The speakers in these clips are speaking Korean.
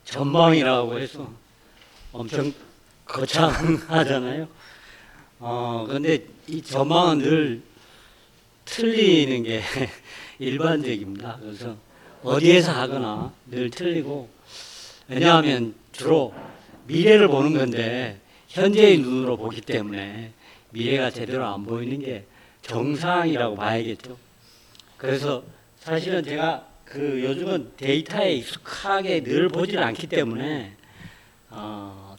전망이라고 해서 엄청 거창하잖아요. 근데 이 전망은 늘 틀리는 게 일반적입니다. 그래서 어디에서 하거나 늘 틀리고, 왜냐하면 주로 미래를 보는 건데 현재의 눈으로 보기 때문에 미래가 제대로 안 보이는 게 정상이라고 봐야겠죠. 그래서 사실은 제가 요즘은 데이터에 익숙하게 늘 보질 않기 때문에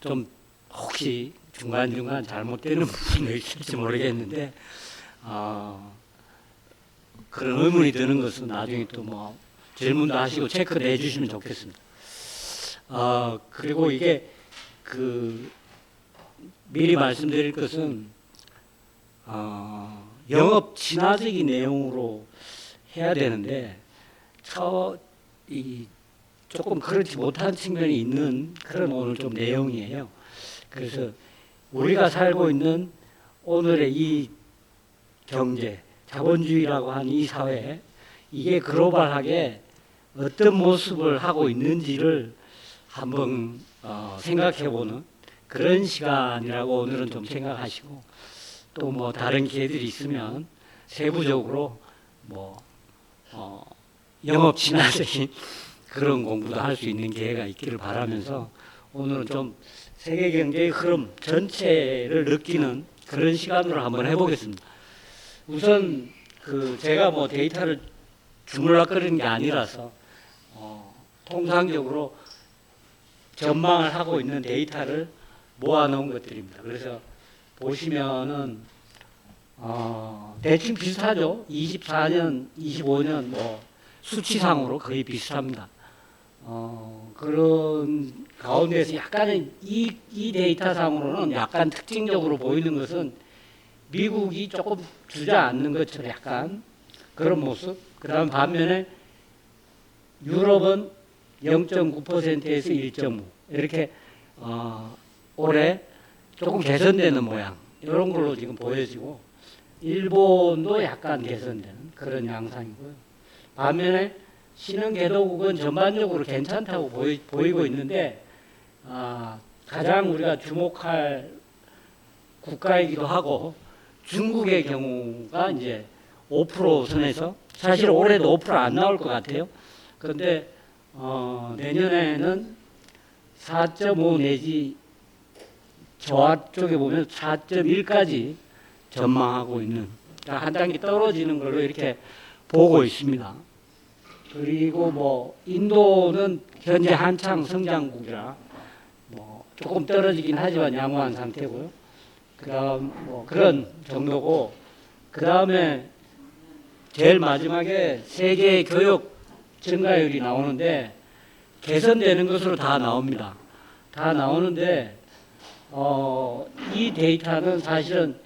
좀 혹시 중간중간 잘못되는 부분이 있을지 모르겠는데 그런 의문이 드는 것은 나중에 또 뭐 질문도 하시고 체크도 해주시면 좋겠습니다. 그리고 이게 미리 말씀드릴 것은 영업 진화적인 내용으로 해야 되는데 조금 그렇지 못한 측면이 있는 그런 오늘 좀 내용이에요. 그래서 우리가 살고 있는 오늘의 이 경제, 자본주의라고 하는 이 사회, 이게 글로벌하게 어떤 모습을 하고 있는지를 한번 생각해보는 그런 시간이라고 오늘은 좀 생각하시고, 또 뭐 다른 기회들이 있으면 세부적으로 뭐 영업 진화적인 그런 공부도 할 수 있는 기회가 있기를 바라면서 오늘은 좀 세계 경제의 흐름 전체를 느끼는 그런 시간으로 한번 해보겠습니다. 우선 제가 뭐 데이터를 주물럭거리는 게 아니라서 통상적으로 전망을 하고 있는 데이터를 모아놓은 것들입니다. 그래서 보시면은 대충 비슷하죠. 24년, 25년 뭐 수치상으로 거의 비슷합니다. 그런 가운데서 약간은 이 데이터상으로는 약간 특징적으로 보이는 것은 미국이 조금 주저앉는 것처럼 약간 그런 모습. 그 다음 반면에 유럽은 0.9%에서 1.5 이렇게 올해 조금 개선되는 모양 이런 걸로 지금 보여지고, 일본도 약간 개선되는 그런 양상이고요. 반면에 신흥개도국은 전반적으로 괜찮다고 보이고 있는데 가장 우리가 주목할 국가이기도 하고, 중국의 경우가 이제 5% 선에서 사실 올해도 5% 안 나올 것 같아요. 그런데 내년에는 4.5 내지 저하 쪽에 보면 4.1까지 전망하고 있는, 한 단계 떨어지는 걸로 이렇게 보고 있습니다. 그리고 뭐 인도는 현재 한창 성장국이라 뭐 조금 떨어지긴 하지만 양호한 상태고요. 그다음 뭐 그런 정도고, 그 다음에 제일 마지막에 세계 교육 증가율이 나오는데 개선되는 것으로 다 나옵니다. 다 나오는데 이 데이터는 사실은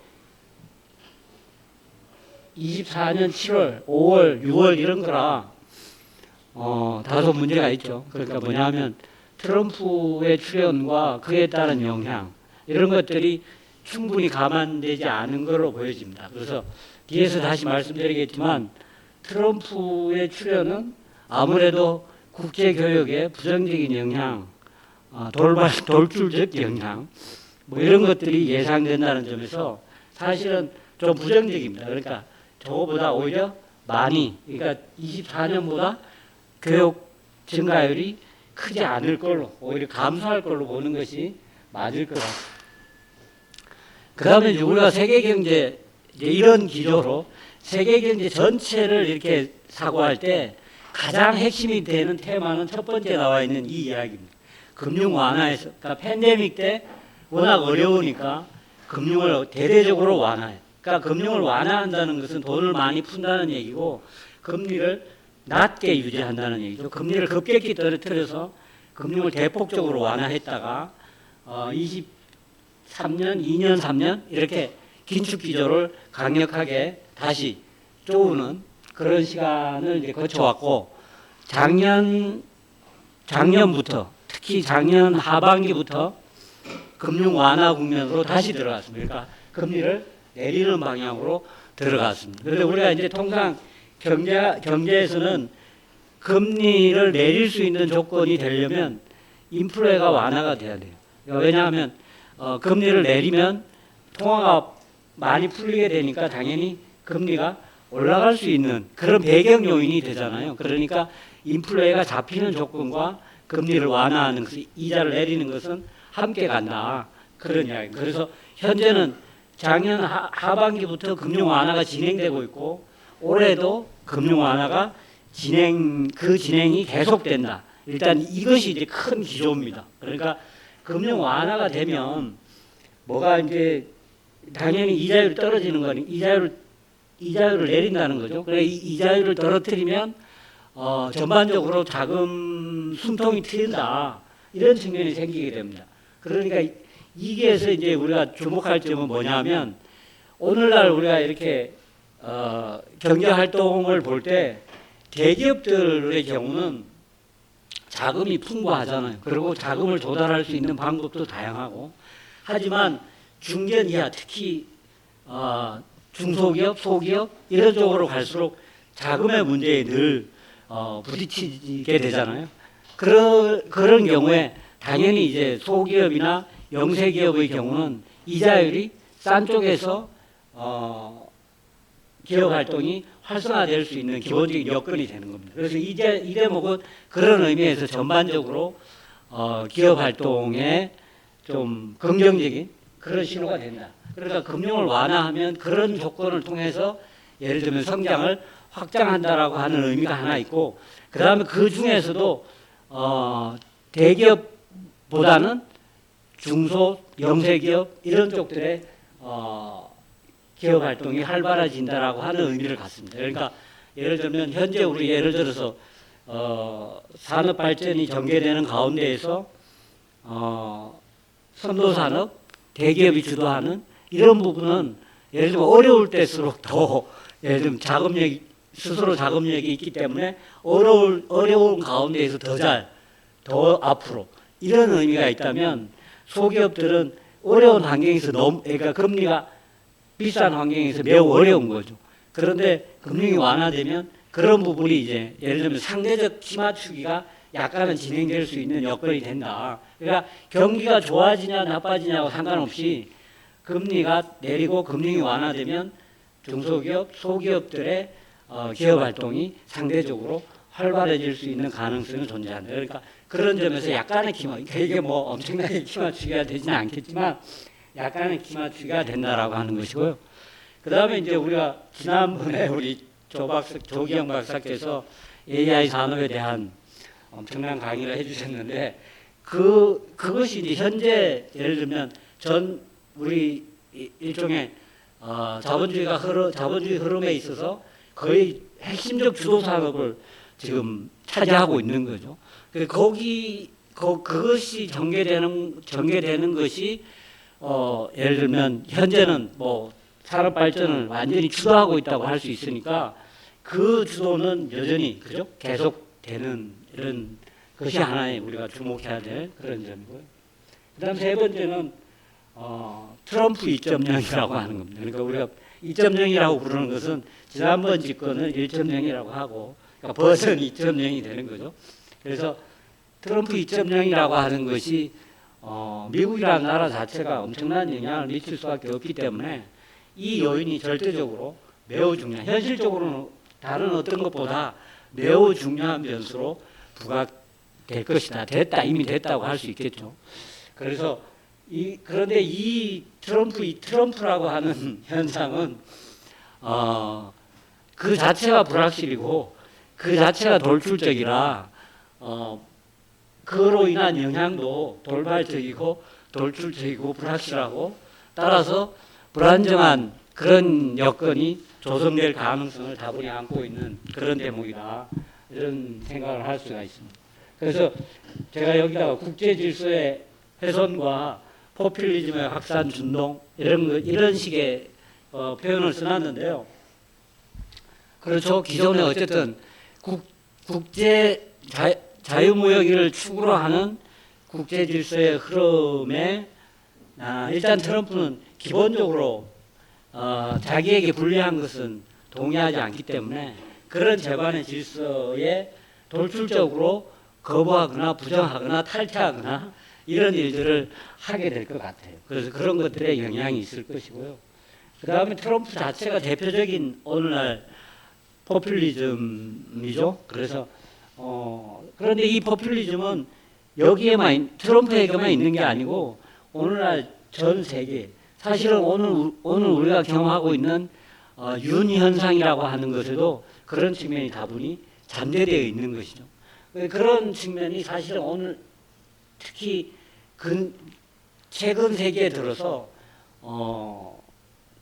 24년 7월, 5월, 6월 이런 거라 다소 문제가 있죠. 그러니까 뭐냐면 트럼프의 출연과 그에 따른 영향 이런 것들이 충분히 감안되지 않은 걸로 보여집니다. 그래서 뒤에서 다시 말씀드리겠지만 트럼프의 출연은 아무래도 국제교역에 부정적인 영향, 돌출적 영향 뭐 이런 것들이 예상된다는 점에서 사실은 좀 부정적입니다. 그러니까 저거보다 오히려 많이, 그러니까 24년보다 교육 증가율이 크지 않을 걸로, 오히려 감소할 걸로 보는 것이 맞을 것 같습니다. 그 다음에 우리가 세계경제, 이런 기조로 세계경제 전체를 이렇게 사고할 때 가장 핵심이 되는 테마는 첫 번째 나와 있는 이 이야기입니다. 금융 완화에서, 그러니까 팬데믹 때 워낙 어려우니까 금융을 대대적으로 완화해. 그러니까 금융을 완화한다는 것은 돈을 많이 푼다는 얘기고, 금리를 낮게 유지한다는 얘기죠. 금리를 급격히 떨어뜨려서 금융을 대폭적으로 완화했다가 23년, 2년, 3년 이렇게 긴축 기조를 강력하게 다시 쪼우는 그런 시간을 이제 거쳐왔고, 작년부터 특히 작년 하반기부터 금융 완화 국면으로 다시 들어갔습니다. 그러니까 금리를 내리는 방향으로 들어갔습니다. 그런데 우리가 이제 통상 경제에서는 금리를 내릴 수 있는 조건이 되려면 인플레가 완화가 돼야 돼요. 왜냐하면 금리를 내리면 통화가 많이 풀리게 되니까 당연히 금리가 올라갈 수 있는 그런 배경 요인이 되잖아요. 그러니까 인플레가 잡히는 조건과 금리를 완화하는 것이 이자를 내리는 것은 함께 간다. 그런 이야기. 그래서 현재는 작년 하반기부터 금융 완화가 진행되고 있고 올해도 금융 완화가 그 진행이 계속된다. 일단 이것이 이제 큰 기조입니다. 그러니까 금융 완화가 되면 뭐가 이제 당연히 이자율이 떨어지는 거니 이자율을 내린다는 거죠. 그래 이자율을 떨어뜨리면 전반적으로 자금 숨통이 트인다 이런 측면이 생기게 됩니다. 그러니까 이게서 이제 우리가 주목할 점은 뭐냐면 오늘날 우리가 이렇게 경제 활동을 볼 때 대기업들의 경우는 자금이 풍부하잖아요. 그리고 자금을 조달할 수 있는 방법도 다양하고 하지만 중견 이하 특히 중소기업, 소기업 이런 쪽으로 갈수록 자금의 문제에 늘 부딪히게 되잖아요. 그런 경우에 당연히 이제 소기업이나 영세기업의 경우는 이자율이 싼 쪽에서 기업 활동이 활성화될 수 있는 기본적인 여건이 되는 겁니다. 그래서 이 대목은 그런 의미에서 전반적으로 기업 활동에 좀 긍정적인 그런 신호가 된다. 그러니까 금융을 완화하면 그런 조건을 통해서 예를 들면 성장을 확장한다라고 하는 의미가 하나 있고 그 다음에 그 중에서도 대기업보다는 중소, 영세기업 이런 쪽들의 기업 활동이 활발해진다라고 하는 의미를 갖습니다. 그러니까 예를 들면 현재 우리 예를 들어서 산업 발전이 전개되는 가운데에서 선도산업, 대기업이 주도하는 이런 부분은 예를 들면 어려울 때일수록 더 예를 들면 스스로 자금력이 있기 때문에 어려운 가운데에서 더 앞으로 이런 의미가 있다면 소기업들은 어려운 환경에서 그러니까 금리가 비싼 환경에서 매우 어려운 거죠. 그런데 금융이 완화되면 그런 부분이 이제 예를 들면 상대적 키맞추기가 약간은 진행될 수 있는 여건이 된다. 그러니까 경기가 좋아지냐 나빠지냐와 상관없이 금리가 내리고 금융이 완화되면 중소기업, 소기업들의 기업 활동이 상대적으로 활발해질 수 있는 가능성이 존재한다. 그러니까 그런 점에서 약간의 이게 뭐 엄청나게 키맞추기가 되지는 않겠지만 약간의 키맞추기가 된다라고 하는 것이고요. 그 다음에 이제 우리가 지난번에 우리 조기영 박사께서 AI 산업에 대한 엄청난 강의를 해주셨는데 그것이 이제 현재 예를 들면 우리 일종의 자본주의 흐름에 있어서 거의 핵심적 주도 산업을 지금 차지하고 있는 거죠. 그것이 전개되는 것이 예를 들면 현재는 뭐 산업 발전을 완전히 주도하고 있다고 할 수 있으니까 그 주도는 여전히 그죠? 계속되는 이런 것이 하나의 우리가 주목해야 될 그런 점이고요. 그다음 세 번째는 트럼프 2.0이라고 하는 겁니다. 그러니까 우리가 2.0이라고 부르는 것은 지난번 집권은 1.0이라고 하고 그러니까 버전 2.0이 되는 거죠. 그래서 트럼프 2.0이라고 하는 것이 미국이라는 나라 자체가 엄청난 영향을 미칠 수밖에 없기 때문에 이 요인이 절대적으로 매우 중요한 현실적으로는 다른 어떤 것보다 매우 중요한 변수로 부각될 것이다. 이미 됐다고 할 수 있겠죠. 그래서 그런데 이 트럼프라고 하는 현상은 그 자체가 불확실이고 그 자체가 돌출적이라 그로 인한 영향도 돌발적이고 돌출적이고 불확실하고 따라서 불안정한 그런 여건이 조성될 가능성을 다분히 안고 있는 그런 대목이다. 이런 생각을 할 수가 있습니다. 그래서 제가 여기다가 국제 질서의 훼손과 포퓰리즘의 확산 준동 이런 식의 표현을 써놨는데요. 그렇죠. 기존에 어쨌든 국제 자유무역을 축으로 하는 국제 질서의 흐름에 일단 트럼프는 기본적으로 자기에게 불리한 것은 동의하지 않기 때문에 그런 재반의 질서에 돌출적으로 거부하거나 부정하거나 탈퇴하거나 이런 일들을 하게 될 것 같아요. 그래서 그런 것들에 영향이 있을 것이고요. 그 다음에 트럼프 자체가 대표적인 오늘날 포퓰리즘이죠. 그래서 그런데 이 포퓰리즘은 여기에만 트럼프에게만 있는 게 아니고 오늘날 전 세계 사실은 오늘 우리가 경험하고 있는 윤 현상이라고 하는 것에도 그런 측면이 다분히 잠재되어 있는 것이죠. 그런 측면이 사실은 오늘 특히 최근 세기에 들어서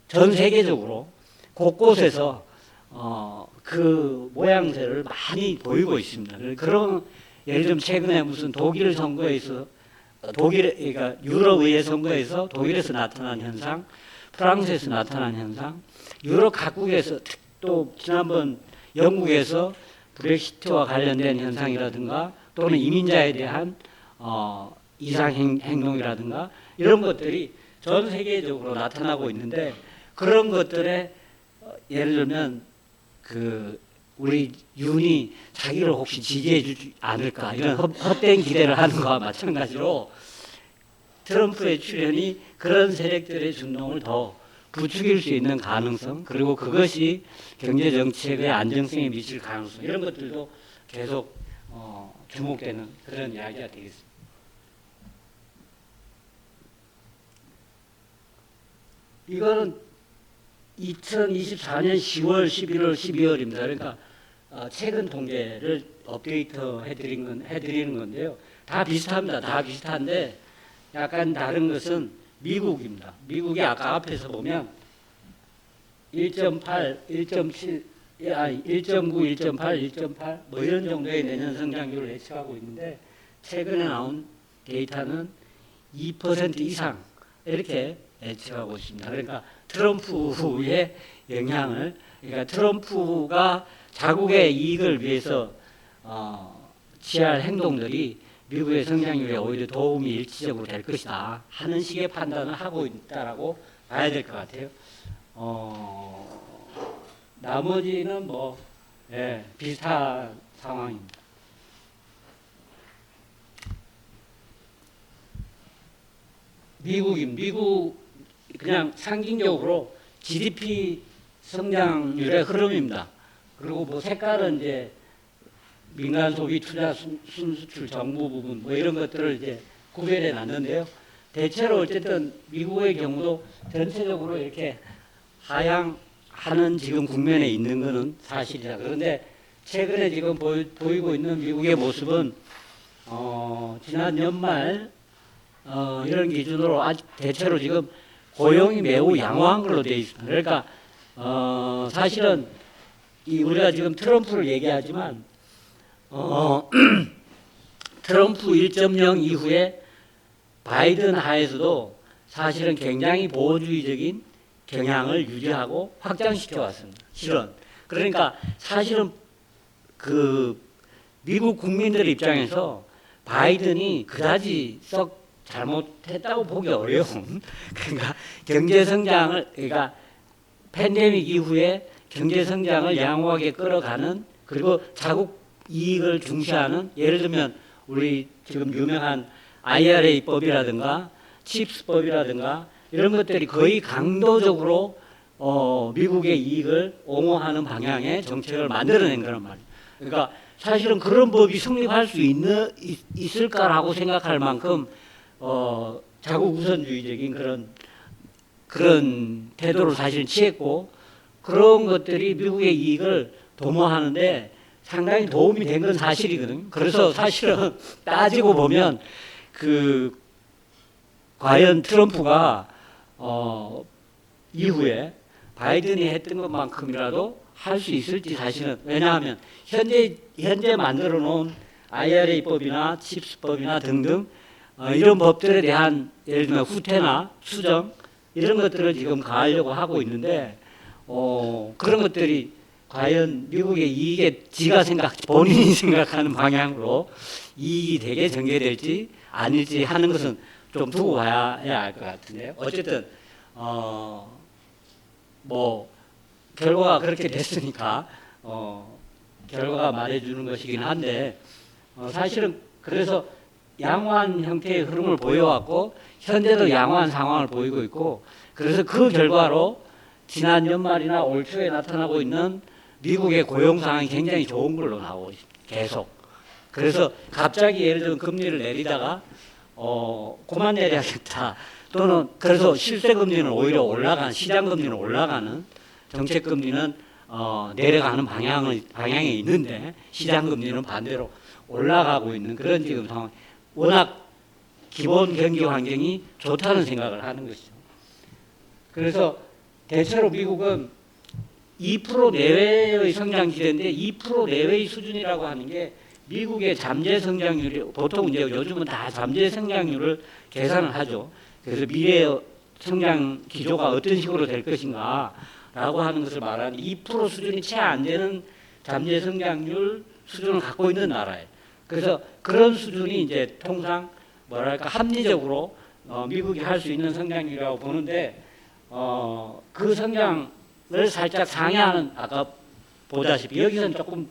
전 세계적으로 곳곳에서 그 모양새를 많이 보이고 있습니다. 그런 예를 들면 최근에 무슨 독일 선거에서 그러니까 유럽 의회 선거에서 독일에서 나타난 현상, 프랑스에서 나타난 현상, 유럽 각국에서 또 지난번 영국에서 브렉시트와 관련된 현상이라든가 또는 이민자에 대한 이상 행동이라든가 이런 것들이 전 세계적으로 나타나고 있는데 그런 것들에 예를 들면 우리 윤이 자기를 혹시 지지해 주지 않을까 이런 헛된 기대를 하는 것과 마찬가지로 트럼프의 출현이 그런 세력들의 준동을 더 부추길 수 있는 가능성 그리고 그것이 경제 정책의 안정성에 미칠 가능성 이런 것들도 계속 주목되는 그런 이야기가 되겠습니다. 이거는 2024년 10월, 11월, 12월입니다. 그러니까 최근 통계를 업데이트 해드리는 건데요. 다 비슷합니다. 다 비슷한데 약간 다른 것은 미국입니다. 미국이 아까 앞에서 보면 1.8, 1.7, 1.9, 1.8, 1.8 뭐 이런 정도의 내년 성장률을 예측하고 있는데 최근에 나온 데이터는 2% 이상 이렇게 예측하고 있습니다. 그러니까 트럼프의 영향을 그러니까 트럼프가 자국의 이익을 위해서 취할 행동들이 미국의 성장률에 오히려 도움이 일시적으로 될 것이다 하는 식의 판단을 하고 있다라고 봐야 될 것 같아요. 나머지는 뭐 비슷한 상황입니다. 미국 그냥 상징적으로 GDP 성장률의 흐름입니다. 그리고 뭐 색깔은 이제 민간 소비, 투자, 순수출, 정부 부분 뭐 이런 것들을 이제 구별해 놨는데요. 대체로 어쨌든 미국의 경우도 전체적으로 이렇게 하향하는 지금 국면에 있는 것은 사실이다. 그런데 최근에 지금 보이고 있는 미국의 모습은 지난 연말 이런 기준으로 아직 대체로 지금 고용이 매우 양호한 걸로 되어 있습니다. 그러니까 사실은 우리가 지금 트럼프를 얘기하지만 트럼프 1.0 이후에 바이든 하에서도 사실은 굉장히 보호주의적인 경향을 유지하고 확장시켜 왔습니다. 실은 그러니까 사실은 미국 국민들 입장에서 바이든이 그다지 썩 잘못했다고 보기 어려운 그러니까 경제 성장을 그러니까 팬데믹 이후에 경제 성장을 양호하게 끌어가는 그리고 자국 이익을 중시하는 예를 들면 우리 지금 유명한 IRA법이라든가 칩스법이라든가 이런 것들이 거의 강도적으로 미국의 이익을 옹호하는 방향의 정책을 만들어낸 거란 말이에요. 그러니까 사실은 그런 법이 성립할 수 있을까라고 생각할 만큼 자국 우선주의적인 그런 태도를 사실 취했고 그런 것들이 미국의 이익을 도모하는데 상당히 도움이 된 건 사실이거든요. 그래서 사실은 따지고 보면 과연 트럼프가 이후에 바이든이 했던 것만큼이라도 할 수 있을지 사실은 왜냐하면 현재 만들어 놓은 IRA법이나 칩스법이나 등등 이런 법들에 대한 예를 들면 후퇴나 수정 이런 것들을 지금 가하려고 하고 있는데 그런 것들이 과연 미국의 이익에 본인이 생각하는 방향으로 이익이 되게 전개될지 아닐지 하는 것은 좀 두고 봐야 알 것 같은데요. 어쨌든 뭐 결과가 그렇게 됐으니까 결과가 말해주는 것이긴 한데 사실은 그래서 양호한 형태의 흐름을 보여왔고 현재도 양호한 상황을 보이고 있고 그래서 그 결과로 지난 연말이나 올 초에 나타나고 있는 미국의 고용 상황이 굉장히 좋은 걸로 나오고 있습니다. 계속. 그래서 갑자기 예를 들면 금리를 내리다가 그만 내려야겠다. 또는 그래서 실세 금리는 오히려 올라가는 시장 금리는 올라가는 정책 금리는 내려가는 방향에 있는데 시장 금리는 반대로 올라가고 있는 그런 지금 상황. 워낙 기본 경기 환경이 좋다는 생각을 하는 것이죠. 그래서 대체로 미국은 2% 내외의 성장 기대인데 2% 내외의 수준이라고 하는 게 미국의 잠재 성장률이 보통 이제 요즘은 다 잠재 성장률을 계산을 하죠. 그래서 미래의 성장 기조가 어떤 식으로 될 것인가라고 하는 것을 말하는 2% 수준이 채 안 되는 잠재 성장률 수준을 갖고 있는 나라예요. 그래서 그런 수준이 이제 통상 뭐랄까 합리적으로 미국이 할 수 있는 성장률이라고 보는데 그 성장을 살짝 상회하는 아까 보다시피 여기서는 조금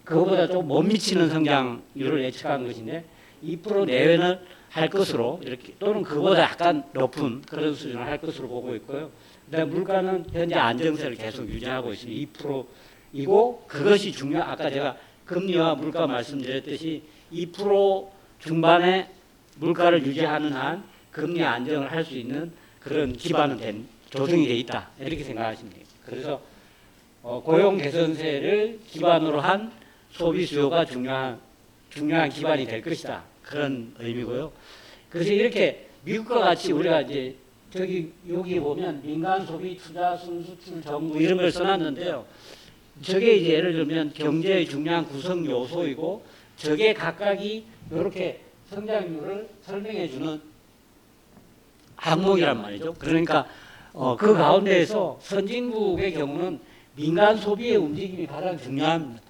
그거보다 좀 못 미치는 성장률을 예측한 것인데 2% 내외는 할 것으로 이렇게 또는 그보다 약간 높은 그런 수준을 할 것으로 보고 있고요. 그다음에 물가는 현재 안정세를 계속 유지하고 있습니다. 2%이고 그것이 아까 제가 금리와 물가 말씀드렸듯이 2% 중반의 물가를 유지하는 한 금리 안정을 할 수 있는 그런 기반은 조성이 돼 있다 이렇게 생각하시면 됩니다. 그래서 고용 개선세를 기반으로 한 소비 수요가 중요한 기반이 될 것이다. 그런 의미고요. 그래서 이렇게 미국과 같이 우리가 이제 여기 보면 민간 소비, 투자, 순수출, 정부 이런 걸 써놨는데요. 저게 이제 예를 들면 경제의 중요한 구성 요소이고 저게 각각이 이렇게 성장률을 설명해 주는 항목이란 말이죠. 그러니까 그 가운데에서 선진국의 경우는 민간 소비의 움직임이 가장 중요합니다.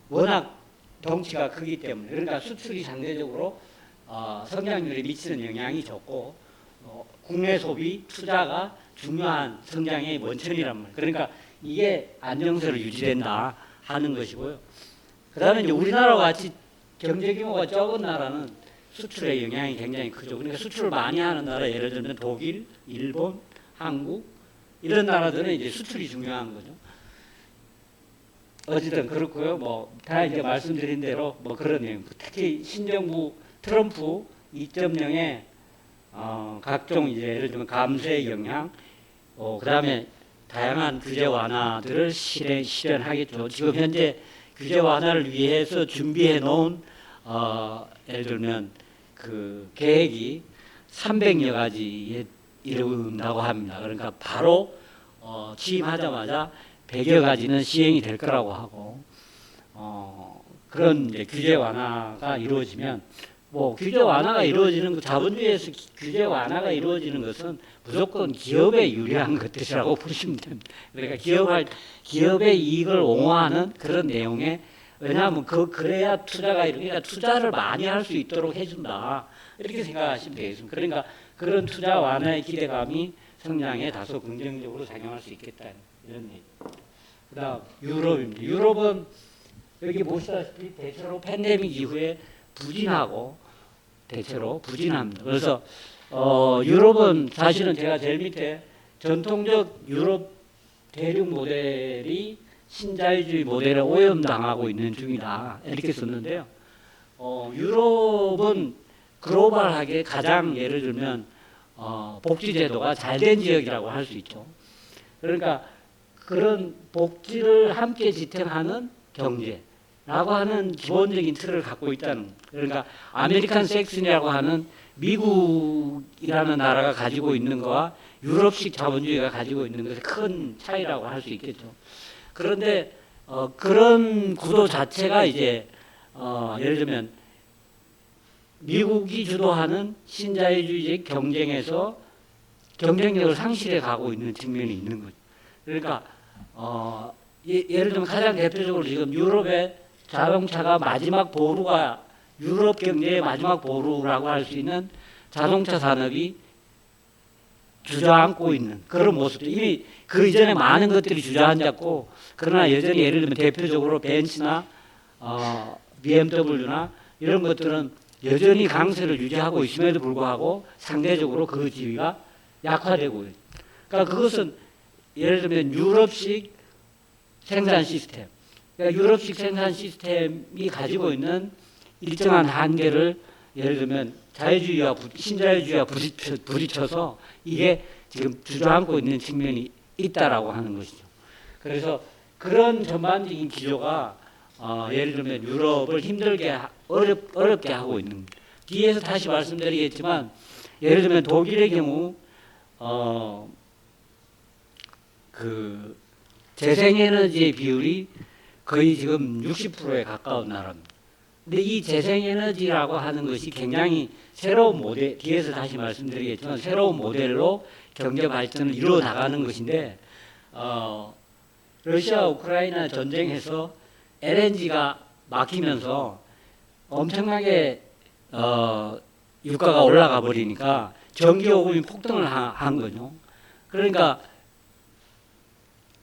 워낙 덩치가 크기 때문에 그러니까 수출이 상대적으로 성장률에 미치는 영향이 적고 국내 소비 투자가 중요한 성장의 원천이란 말이에요. 그러니까 이게 안정세로 유지된다 하는 것이고요. 그다음에 이제 우리나라와 같이 경제 규모가 적은 나라는 수출의 영향이 굉장히 크죠. 그러니까 수출을 많이 하는 나라 예를 들면 독일, 일본, 한국 이런 나라들은 이제 수출이 중요한 거죠. 어쨌든 그렇고요. 뭐 다 이제 말씀드린 대로 뭐 그런 내용. 특히 신정부 트럼프 2.0의 각종 이제 예를 들면 감세의 영향, 그다음에 다양한 규제 완화들을 실현하겠죠. 지금 현재 규제 완화를 위해서 준비해 놓은 예를 들면 그 계획이 300여 가지에 이른다고 합니다. 그러니까 바로 취임하자마자 100여 가지는 시행이 될 거라고 하고 그런 이제 규제 완화가 이루어지면 규제 완화가 이루어지는 그 자본주의에서 규제 완화가 이루어지는 것은 무조건 기업에 유리한 것들이라고 보시면 됩니다. 그러니까 기업의 이익을 옹호하는 그런 내용에 왜냐하면 그래야 그러니까 투자를 많이 할 수 있도록 해준다 이렇게 생각하시면 되겠습니다. 그러니까 그런 투자 완화의 기대감이 성장에 다소 긍정적으로 작용할 수 있겠다 이런 얘기. 그다음 유럽입니다. 유럽은 여기 보시다시피 대체로 팬데믹 이후에 대체로 부진합니다. 그래서 유럽은 사실은 제가 제일 밑에 전통적 유럽 대륙 모델이 신자유주의 모델에 오염당하고 있는 중이다 이렇게 썼는데요. 유럽은 글로벌하게 가장 예를 들면 복지제도가 잘된 지역이라고 할 수 있죠. 그러니까 그런 복지를 함께 지탱하는 경제라고 하는 기본적인 틀을 갖고 있다는, 그러니까 아메리칸 섹슨이라고 하는 미국이라는 나라가 가지고 있는 거와 유럽식 자본주의가 가지고 있는 것의 큰 차이라고 할 수 있겠죠. 그런데 그런 구도 자체가 이제 예를 들면 미국이 주도하는 신자유주의적 경쟁에서 경쟁력을 상실해 가고 있는 측면이 있는 거죠. 그러니까 예를 들면 가장 대표적으로 지금 유럽의 자동차가 마지막 보루가 유럽 경제의 마지막 보루라고 할 수 있는 자동차 산업이 주저앉고 있는 그런 모습도 이미 그 이전에 많은 것들이 주저앉았고, 그러나 여전히 예를 들면 대표적으로 벤츠나 BMW나 이런 것들은 여전히 강세를 유지하고 있음에도 불구하고 상대적으로 그 지위가 약화되고 있어요. 그러니까 그것은 예를 들면 유럽식 생산 시스템, 그러니까 유럽식 생산 시스템이 가지고 있는 일정한 한계를 예를 들면 자유주의와 신자유주의와 부딪혀서 이게 지금 주저앉고 있는 측면이 있다라고 하는 것이죠. 그래서 그런 전반적인 기조가 예를 들면 유럽을 힘들게 어렵게 하고 있는 뒤에서 다시 말씀드리겠지만 예를 들면 독일의 경우 그 재생에너지의 비율이 거의 지금 60%에 가까운 나라입니다. 근데 이 재생에너지라고 하는 것이 굉장히 새로운 모델, 뒤에서 다시 말씀드리겠지만 새로운 모델로 경제 발전을 이루어 나가는 것인데 러시아 우크라이나 전쟁에서 LNG가 막히면서 엄청나게 유가가 올라가 버리니까 전기요금이 폭등을 한 거죠. 그러니까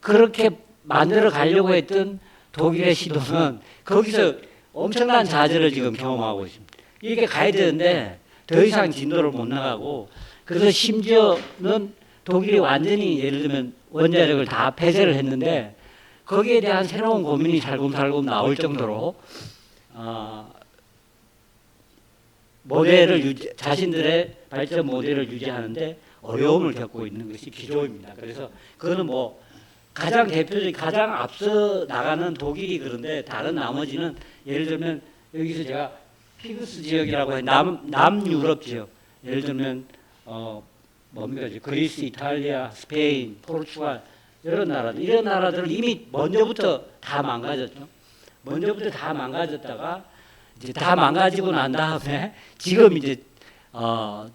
그렇게 만들어 가려고 했던 독일의 시도는 거기서 엄청난 좌절을 지금 경험하고 있습니다. 이렇게 가야 되는데 더 이상 진도를 못 나가고 그래서 심지어는 독일이 완전히 예를 들면 원자력을 다 폐쇄를 했는데 거기에 대한 새로운 고민이 살금살금 나올 정도로 모델을 자신들의 발전 모델을 유지하는데 어려움을 겪고 있는 것이 기조입니다. 그래서 그거는 뭐 가장 대표적인 가장 앞서 나가는 독일이 그런데 다른 나머지는 예를 들면 여기서 제가 피그스 지역이라고 해 남유럽 지역 예를 들면 뭡니까 그리스, 이탈리아, 스페인, 포르투갈 이런 나라들은 이미 먼저부터 다 망가졌죠. 먼저부터 다 망가졌다가 이제 다 망가지고 난 다음에 지금 이제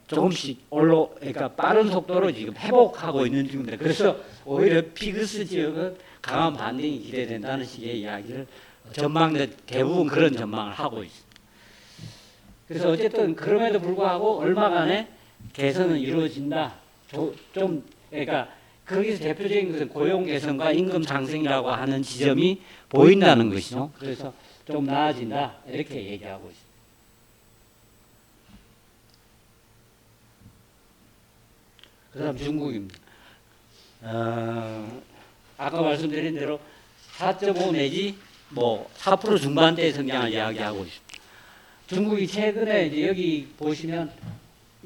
조금씩 그러니까 빠른 속도로 지금 회복하고 있는 중입니다. 그래서 오히려 피그스 지역은 강한 반등이 기대된다는 식의 이야기를 전망들 대부분 그런 전망을 하고 있습니다. 그래서 어쨌든 그럼에도 불구하고 얼마간의 개선은 이루어진다. 좀 그러니까 거기서 대표적인 것은 고용 개선과 임금 상승이라고 하는 지점이 보인다는 것이죠. 그래서 좀 나아진다 이렇게 얘기하고 있습니다. 그다음 중국입니다. 아까 말씀드린 대로 4.5 내지 뭐 4% 중반대의 성장을 이야기하고 있습니다. 중국이 최근에 이제 여기 보시면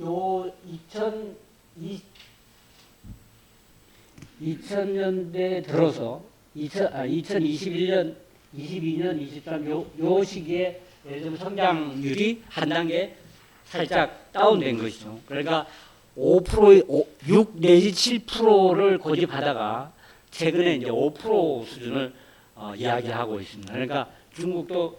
요 2000년대 들어서 2021년, 22년, 23 요 시기에 예를 들면 성장률이 한 단계 살짝 다운된 것이죠. 그러니까 5%, 6 내지 7%를 고집하다가 최근에 이제 5% 수준을 이야기하고 있습니다. 그러니까 중국도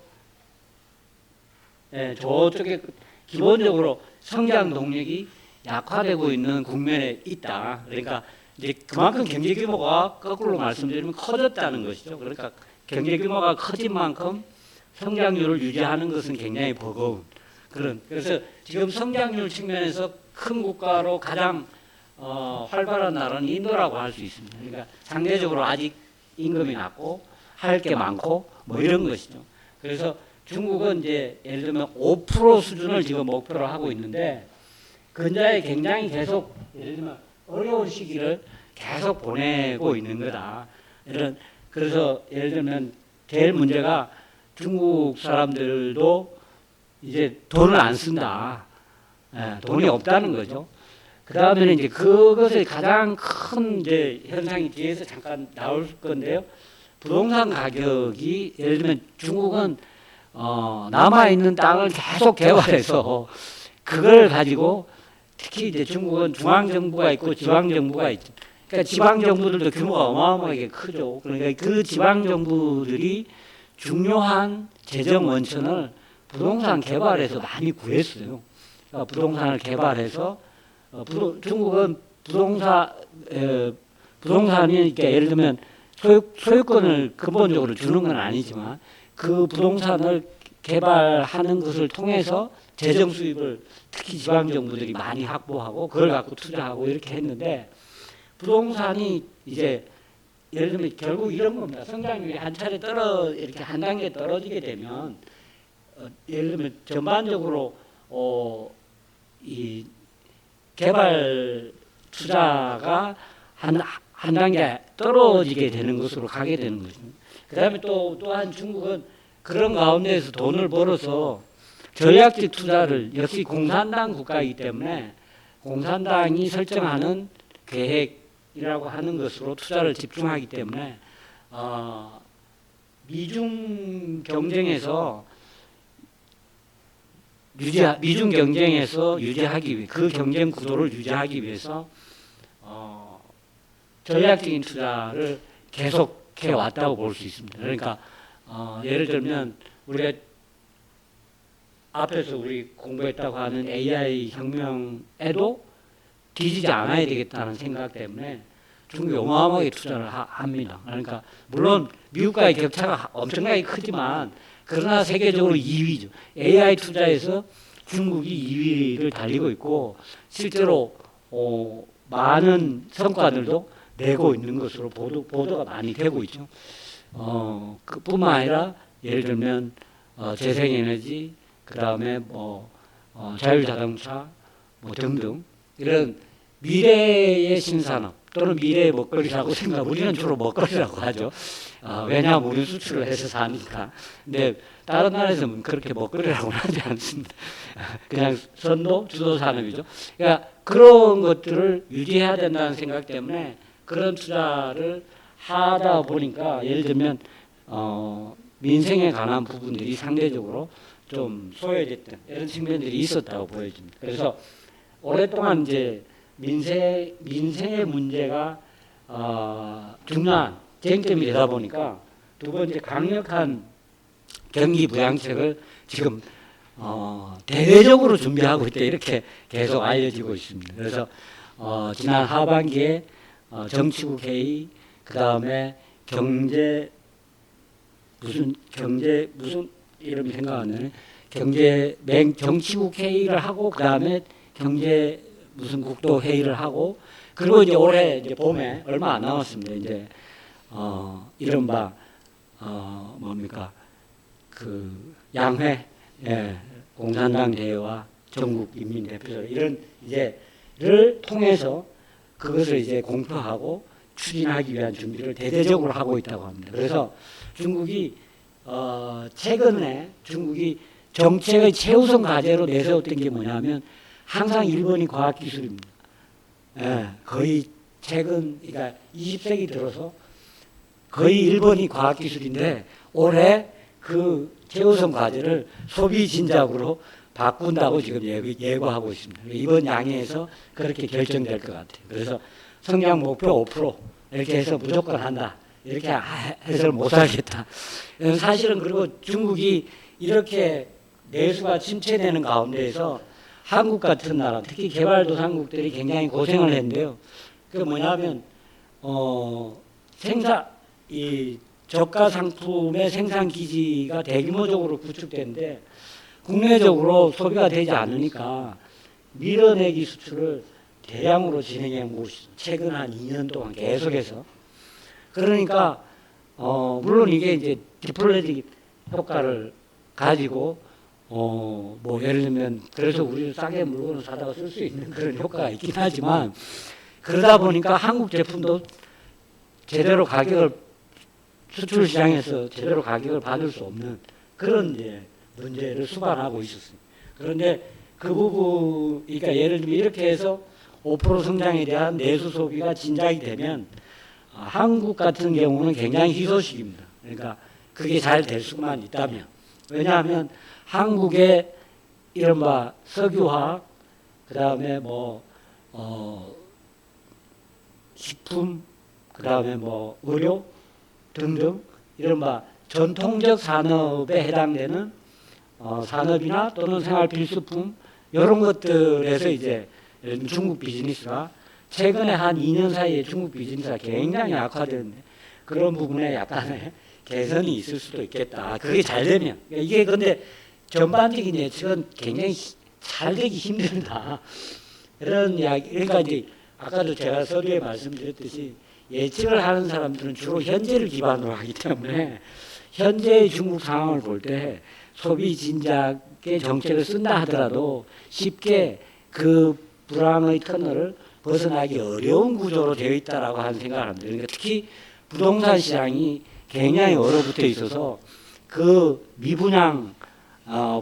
저쪽에 기본적으로 성장 동력이 약화되고 있는 국면에 있다. 그러니까 이제 그만큼 경제 규모가 거꾸로 말씀드리면 커졌다는 것이죠. 그러니까 경제 규모가 커진 만큼 성장률을 유지하는 것은 굉장히 버거운 그래서 지금 성장률 측면에서 큰 국가로 가장 활발한 나라는 인도라고 할 수 있습니다. 그러니까 상대적으로 아직 임금이 낮고 할 게 많고 뭐 이런 것이죠. 그래서 중국은 이제 예를 들면 5% 수준을 지금 목표로 하고 있는데 근자에 굉장히 계속 예를 들면 어려운 시기를 계속 보내고 있는 거다. 그래서 예를 들면 제일 문제가 중국 사람들도 이제 돈을 안 쓴다. 돈이 없다는 거죠. 그 다음에는 이제 그것의 가장 큰 이제 현상이 뒤에서 잠깐 나올 건데요. 부동산 가격이 예를 들면 중국은 남아 있는 땅을 계속 개발해서 그걸 가지고 특히 이제 중국은 중앙 정부가 있고 지방 정부가 있죠. 그러니까 지방 정부들도 규모가 어마어마하게 크죠. 그러니까 그 지방 정부들이 중요한 재정 원천을 부동산 개발에서 많이 구했어요. 그러니까 부동산을 개발해서 중국은 부동산이 그러니까 예를 들면 소유권을 근본적으로 주는 건 아니지만 그 부동산을 개발하는 것을 통해서 재정 수입을 특히 지방 정부들이 많이 확보하고 그걸 갖고 투자하고 이렇게 했는데 부동산이 이제 예를 들면 결국 이런 겁니다. 성장률이 한 차례 이렇게 한 단계 떨어지게 되면 예를 들면 전반적으로 이 개발 투자가 한 단계 떨어지게 되는 것으로 가게 되는 거죠. 그다음에 또한 중국은 그런 가운데에서 돈을 벌어서 전략적 투자를 역시 공산당 국가이기 때문에 공산당이 설정하는 계획이라고 하는 것으로 투자를 집중하기 때문에 미중 경쟁에서 유지하기 위해 그 경쟁 구도를 유지하기 위해서 전략적인 투자를 계속해 왔다고 볼 수 있습니다. 그러니까 예를 들면 우리가 앞에서 우리 공부했다고 하는 AI 혁명에도 뒤지지 않아야 되겠다는 생각 때문에 중국이 어마어마하게 투자를 합니다. 그러니까 물론 미국과의 격차가 엄청나게 크지만 그러나 세계적으로 2위죠. AI 투자에서 중국이 2위를 달리고 있고 실제로 많은 성과들도 내고 있는 것으로 보도가 많이 되고 있죠. 그뿐만 아니라 예를 들면 재생에너지, 그 다음에 자율자동차 등등 이런 미래의 신산업 또는 미래의 먹거리라고 우리는 주로 먹거리라고 하죠. 왜냐하면 우리는 수출을 해서 사니까. 근데 다른 나라에서는 그렇게 먹거리라고는 하지 않습니다. 그냥 주도 산업이죠. 그러니까 그런 것들을 유지해야 된다는 생각 때문에 그런 투자를 하다 보니까 예를 들면 민생에 관한 부분들이 상대적으로 좀 소외됐던 이런 측면들이 있었다고 보여집니다. 그래서 오랫동안 이제 민생의 문제가 중요한 쟁점이 되다 보니까 두 번째 강력한 경기 부양책을 지금 대대적으로 준비하고 있다 이렇게 계속 알려지고 있습니다. 그래서 지난 하반기에 정치국 회의, 그 다음에 경제 무슨 이름이 생각 안 나네. 정치국 회의를 하고 그 다음에 경제 무슨 국도 회의를 하고 그리고 이제 올해 이제 봄에 얼마 안 남았습니다. 이제 이른바 뭡니까 그 양회 공산당 대회와 전국 인민 대표소 이런 이제를 통해서 그것을 이제 공표하고 추진하기 위한 준비를 대대적으로 하고 있다고 합니다. 그래서 중국이 최근에 중국이 정책의 최우선 과제로 내세웠던 게 뭐냐면 항상 일본이 과학기술입니다. 거의 최근 그러니까 20세기 들어서 거의 일본이 과학기술인데 올해 그 최우선 과제를 소비 진작으로 바꾼다고 지금 예고하고 있습니다. 이번 양해에서 그렇게 결정될 것 같아요. 그래서 성장 목표 5% 이렇게 해서 무조건 한다. 이렇게 해서 못 살겠다. 사실은 그리고 중국이 이렇게 내수가 침체되는 가운데에서 한국 같은 나라, 특히 개발도상국들이 굉장히 고생을 했는데요. 그게 뭐냐면 이 저가 상품의 생산 기지가 대규모적으로 구축되는데 국내적으로 소비가 되지 않으니까 밀어내기 수출을 대량으로 진행해 오고 최근 한 2년 동안 계속해서 그러니까 물론 이게 이제 디플레틱 효과를 가지고 뭐 예를 들면 그래서 우리는 싸게 물건을 사다가 쓸 수 있는 그런 효과가 있긴 하지만 그러다 보니까 한국 제품도 제대로 가격을 수출 시장에서 제대로 가격을 받을 수 없는 그런 이제 문제를 수반하고 있었습니다. 그런데 그 부분, 그러니까 예를 들면 이렇게 해서 5% 성장에 대한 내수 소비가 진작이 되면 한국 같은 경우는 굉장히 희소식입니다. 그러니까 그게 잘 될 수만 있다면. 왜냐하면 한국의 이른바 석유화학, 그 다음에 식품, 그 다음에 의료 등등 이른바 전통적 산업에 해당되는 산업이나 또는 생활 필수품 이런 것들에서 이제 중국 비즈니스가 최근에 한 2년 사이에 중국 비즈니스가 굉장히 악화되는데 그런 부분에 약간의 개선이 있을 수도 있겠다. 그게 잘 되면 이게 근데 전반적인 예측은 굉장히 잘 되기 힘들다. 이런 이야기. 그러니까 이제 아까도 제가 서두에 말씀드렸듯이 예측을 하는 사람들은 주로 현재를 기반으로 하기 때문에 현재의 중국 상황을 볼 때 소비 진작의 정책을 쓴다 하더라도 쉽게 그 불황의 터널을 벗어나기 어려운 구조로 되어 있다라고 하는 생각을 합니다. 그러니까 특히 부동산 시장이 굉장히 얼어붙어 있어서 그 미분양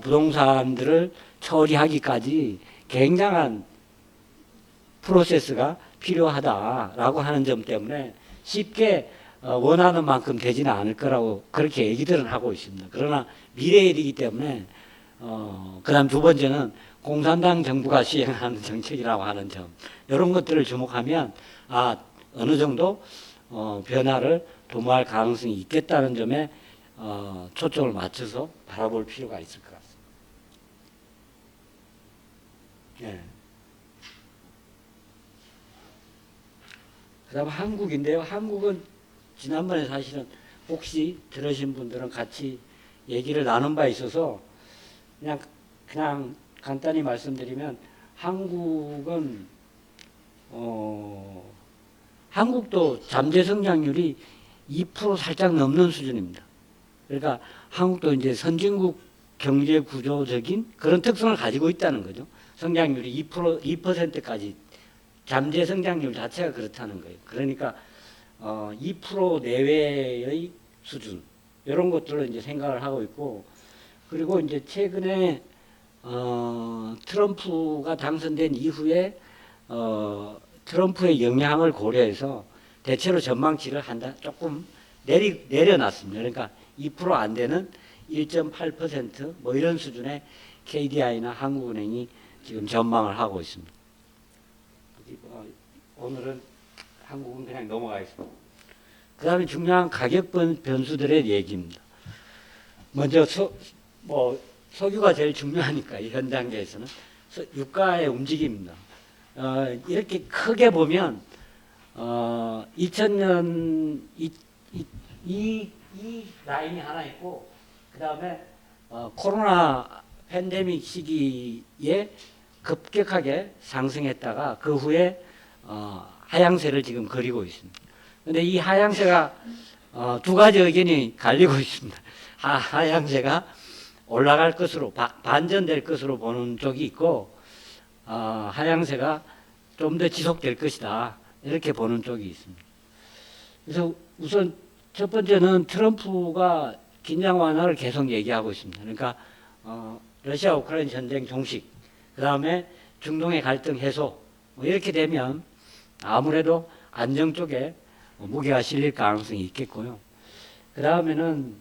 부동산들을 처리하기까지 굉장한 프로세스가 필요하다라고 하는 점 때문에 쉽게 원하는 만큼 되지는 않을 거라고 그렇게 얘기들은 하고 있습니다. 그러나 미래의 일이기 때문에 그다음 두 번째는 공산당 정부가 시행하는 정책이라고 하는 점 이런 것들을 주목하면 어느 정도 변화를 도모할 가능성이 있겠다는 점에 초점을 맞춰서 바라볼 필요가 있을 것 같습니다. 예. 그다음 한국인데요. 한국은 지난번에 사실은 혹시 들으신 분들은 같이 얘기를 나눈 바 있어서 그냥 간단히 말씀드리면 한국은 한국도 잠재 성장률이 2% 살짝 넘는 수준입니다. 그러니까 한국도 이제 선진국 경제 구조적인 그런 특성을 가지고 있다는 거죠. 성장률이 2%까지 잠재 성장률 자체가 그렇다는 거예요. 그러니까 2% 내외의 수준 이런 것들을 이제 생각을 하고 있고 그리고 이제 최근에 트럼프가 당선된 이후에 트럼프의 영향을 고려해서 대체로 전망치를 조금 내려놨습니다. 그러니까 2% 안 되는 1.8% 뭐 이런 수준의 KDI나 한국은행이 지금 전망을 하고 있습니다. 오늘은 한국은 그냥 넘어가겠습니다. 그 다음에 중요한 가격 변수들의 얘기입니다. 먼저 석유가 제일 중요하니까 현 단계에서는 유가의 움직임입니다. 이렇게 크게 보면 2000년 이 라인이 하나 있고 그 다음에 코로나 팬데믹 시기에 급격하게 상승했다가 그 후에 하향세를 지금 그리고 있습니다. 그런데 이 하향세가 두 가지 의견이 갈리고 있습니다. 하향세가 올라갈 것으로 반전될 것으로 보는 쪽이 있고 하향세가 좀 더 지속될 것이다 이렇게 보는 쪽이 있습니다. 그래서 우선 첫 번째는 트럼프가 긴장 완화를 계속 얘기하고 있습니다. 그러니까 러시아 우크라이나 전쟁 종식, 그 다음에 중동의 갈등 해소 뭐 이렇게 되면 아무래도 안정 쪽에 무게가 실릴 가능성이 있겠고요. 그 다음에는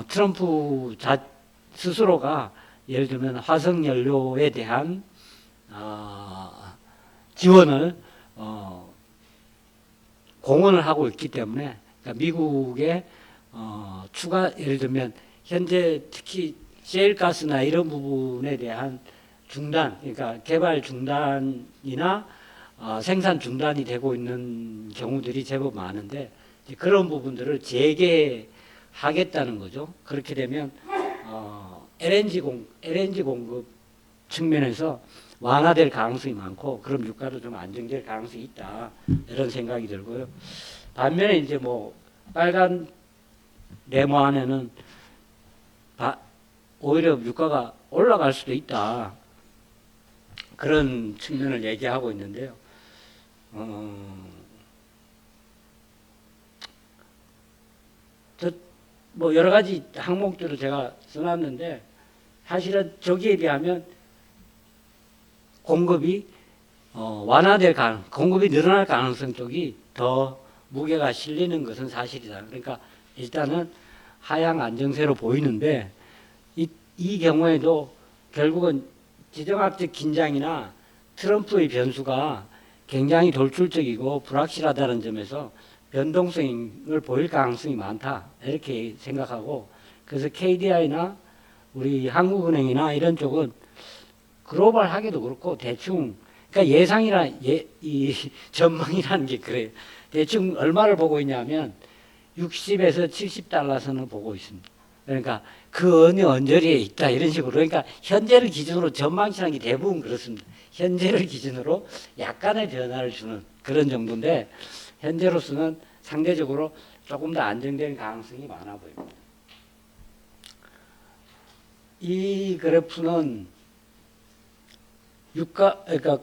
트럼프 스스로가 예를 들면 화석 연료에 대한 지원을 공언을 하고 있기 때문에 그러니까 미국의 추가 예를 들면 현재 특히 셰일가스나 이런 부분에 대한 중단, 그러니까 개발 중단이나 생산 중단이 되고 있는 경우들이 제법 많은데 그런 부분들을 재개하겠다는 거죠. 그렇게 되면 LNG 공급 측면에서 완화될 가능성이 많고 그럼 유가도 좀 안정될 가능성이 있다 이런 생각이 들고요. 반면에 이제 뭐 빨간 네모 안에는 오히려 유가가 올라갈 수도 있다 그런 측면을 얘기하고 있는데요. 뭐 여러 가지 항목들을 제가 써놨는데 사실은 저기에 비하면 공급이 공급이 늘어날 가능성 쪽이 더 무게가 실리는 것은 사실이다. 그러니까 일단은 하향 안정세로 보이는데 이 경우에도 결국은 지정학적 긴장이나 트럼프의 변수가 굉장히 돌출적이고 불확실하다는 점에서 변동성을 보일 가능성이 많다 이렇게 생각하고 그래서 KDI나 우리 한국은행이나 이런 쪽은 글로벌하게도 그렇고 대충 그러니까 이 전망이라는 게 그래요. 대충 얼마를 보고 있냐면 60에서 70달러 선을 보고 있습니다. 그러니까 그 어느 언저리에 있다 이런 식으로 그러니까 현재를 기준으로 전망치라는 게 대부분 그렇습니다. 현재를 기준으로 약간의 변화를 주는 그런 정도인데 현재로서는 상대적으로 조금 더 안정된 가능성이 많아 보입니다. 이 그래프는 그러니까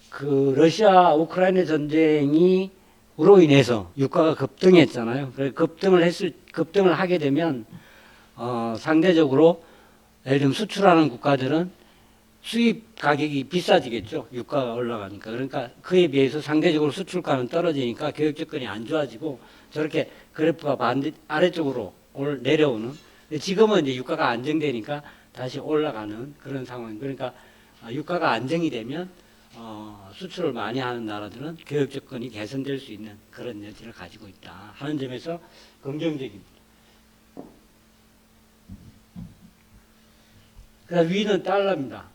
그 러시아 우크라이나 전쟁이 으로 인해서 유가가 급등했잖아요. 급등을 하게 되면 상대적으로 예를 들면 수출하는 국가들은 수입 가격이 비싸지겠죠. 유가가 올라가니까. 그러니까 그에 비해서 상대적으로 수출가는 떨어지니까 교육 조건이 안 좋아지고 저렇게 그래프가 아래쪽으로 내려오는. 지금은 이제 유가가 안정되니까 다시 올라가는 그런 상황. 그러니까 유가가 안정이 되면 수출을 많이 하는 나라들은 교육 조건이 개선될 수 있는 그런 여지를 가지고 있다 하는 점에서 긍정적입니다. 그다음 위는 달러입니다.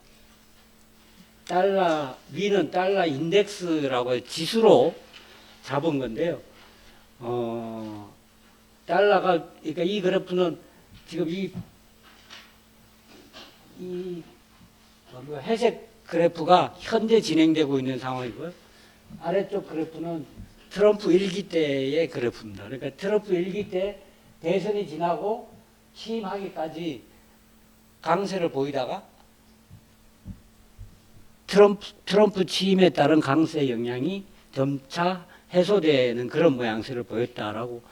위는 달러 인덱스라고 해서 지수로 잡은 건데요. 달러가, 그러니까 이 그래프는 지금 이 회색 그래프가 현재 진행되고 있는 상황이고요. 아래쪽 그래프는 트럼프 1기 때의 그래프입니다. 그러니까 트럼프 1기 때 대선이 지나고 취임하기까지 강세를 보이다가 트럼프 취임에 따른 강세 영향이 점차 해소되는 그런 모양새를 보였다라고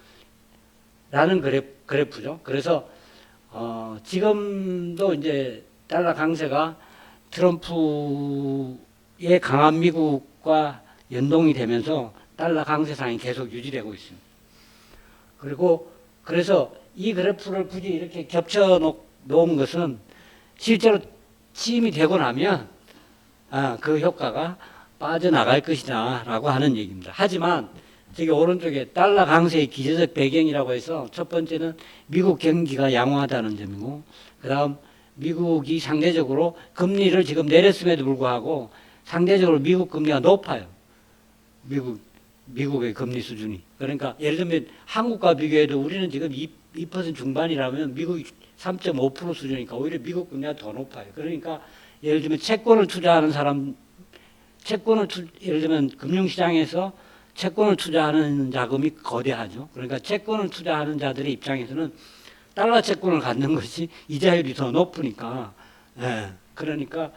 라는 그래프죠. 그래서 지금도 이제 달러 강세가 트럼프의 강한 미국과 연동이 되면서 달러 강세상이 계속 유지되고 있습니다. 그리고 그래서 이 그래프를 굳이 이렇게 겹쳐 놓은 것은 실제로 취임이 되고 나면 그 효과가 빠져나갈 것이다 라고 하는 얘기입니다. 하지만 저기 오른쪽에 달러 강세의 기저적 배경이라고 해서 첫 번째는 미국 경기가 양호하다는 점이고, 그 다음 미국이 상대적으로 금리를 지금 내렸음에도 불구하고 상대적으로 미국 금리가 높아요. 미국의 금리 수준이. 그러니까 예를 들면 한국과 비교해도 우리는 지금 2% 중반이라면 미국이 3.5% 수준이니까 오히려 미국 금리가 더 높아요. 그러니까 예를 들면 채권을 투자하는 사람, 예를 들면 금융시장에서 채권을 투자하는 자금이 거대하죠. 그러니까 채권을 투자하는 자들의 입장에서는 달러 채권을 갖는 것이 이자율이 더 높으니까, 그러니까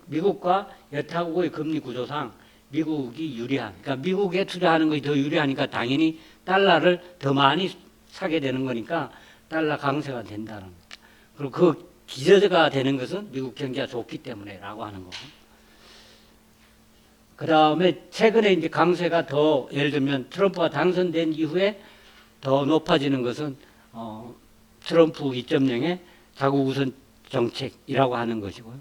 미국과 여타국의 금리 구조상 미국이 유리한, 그러니까 미국에 투자하는 것이 더 유리하니까 당연히 달러를 더 많이 사게 되는 거니까 달러 강세가 된다는 거. 그리고 그 기저가 되는 것은 미국 경기가 좋기 때문에라고 하는 거고. 그 다음에 최근에 이제 강세가 더, 예를 들면 트럼프가 당선된 이후에 더 높아지는 것은 트럼프 2.0의 자국 우선 정책이라고 하는 것이고요.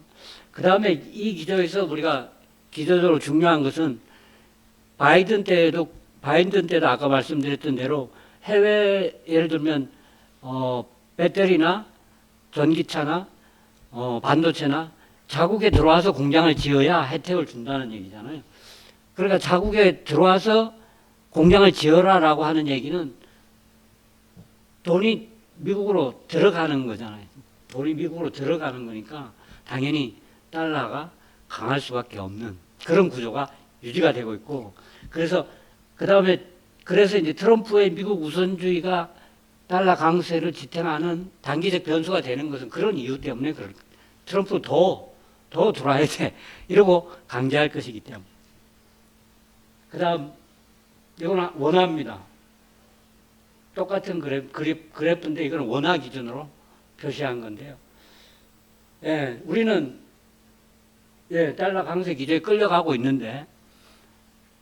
그 다음에 이 기조에서 우리가 기조적으로 중요한 것은 바이든 때도 아까 말씀드렸던 대로 해외, 예를 들면 배터리나 전기차나 반도체나 자국에 들어와서 공장을 지어야 혜택을 준다는 얘기잖아요. 그러니까 자국에 들어와서 공장을 지어라라고 하는 얘기는 돈이 미국으로 들어가는 거잖아요. 돈이 미국으로 들어가는 거니까 당연히 달러가 강할 수밖에 없는 그런 구조가 유지가 되고 있고, 그래서 그래서 이제 트럼프의 미국 우선주의가 달러 강세를 지탱하는 단기적 변수가 되는 것은 그런 이유 때문에 트럼프 더 들어와야 돼 이러고 강제할 것이기 때문에. 그 다음 이건 원화입니다. 똑같은 그래프인데 이건 원화 기준으로 표시한 건데요. 우리는 달러 강세 기조에 끌려가고 있는데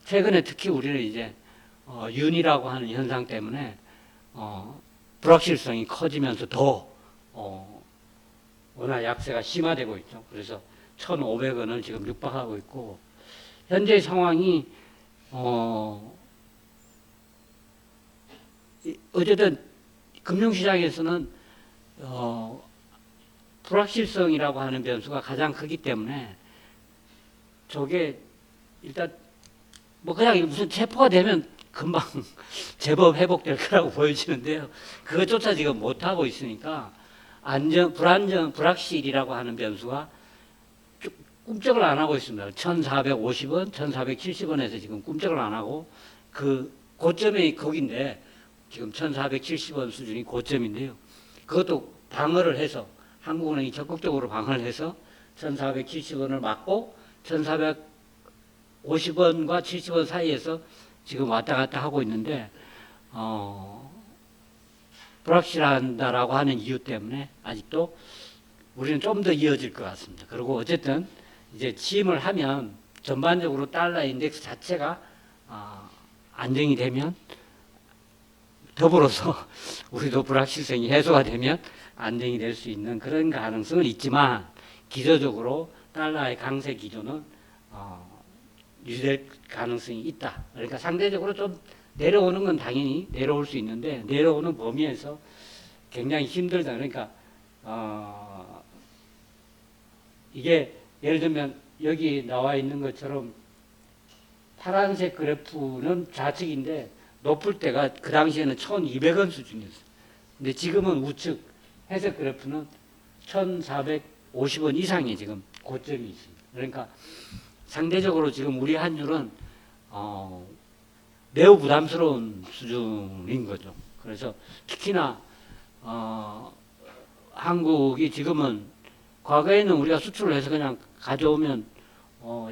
최근에 특히 우리는 이제 윤이라고 하는 현상 때문에 불확실성이 커지면서 더 원화 약세가 심화되고 있죠. 그래서 1,500원을 지금 육박하고 있고, 현재 상황이 어쨌든 금융시장에서는 불확실성이라고 하는 변수가 가장 크기 때문에 저게 일단 뭐 그냥 무슨 체포가 되면 금방 제법 회복될 거라고 보여지는데요. 그것조차 지금 못하고 있으니까 불확실이라고 하는 변수가 꿈쩍을 안 하고 있습니다. 1,450원, 1,470원에서 지금 꿈쩍을 안 하고 그 고점이 거긴데 지금 1,470원 수준이 고점인데요. 그것도 방어를 해서 한국은행이 적극적으로 방어를 해서 1,470원을 맞고 1,450원과 70원 사이에서 지금 왔다 갔다 하고 있는데 불확실하다라고 하는 이유 때문에 아직도 우리는 좀 더 이어질 것 같습니다. 그리고 어쨌든 이제 취임을 하면 전반적으로 달러 인덱스 자체가 안정이 되면 더불어서 우리도 불확실성이 해소가 되면 안정이 될 수 있는 그런 가능성은 있지만 기저적으로 달러의 강세 기조는 유지될 가능성이 있다. 그러니까 상대적으로 좀 내려오는 건 당연히 내려올 수 있는데 내려오는 범위에서 굉장히 힘들다. 그러니까 이게 예를 들면 여기 나와 있는 것처럼 파란색 그래프는 좌측인데 높을 때가 그 당시에는 1,200원 수준이었어요. 근데 지금은 우측 회색 그래프는 1,450원 이상이 지금 고점이 있습니다. 그러니까 상대적으로 지금 우리 환율은 매우 부담스러운 수준인 거죠. 그래서 특히나 한국이 지금은 과거에는 우리가 수출을 해서 그냥 가져오면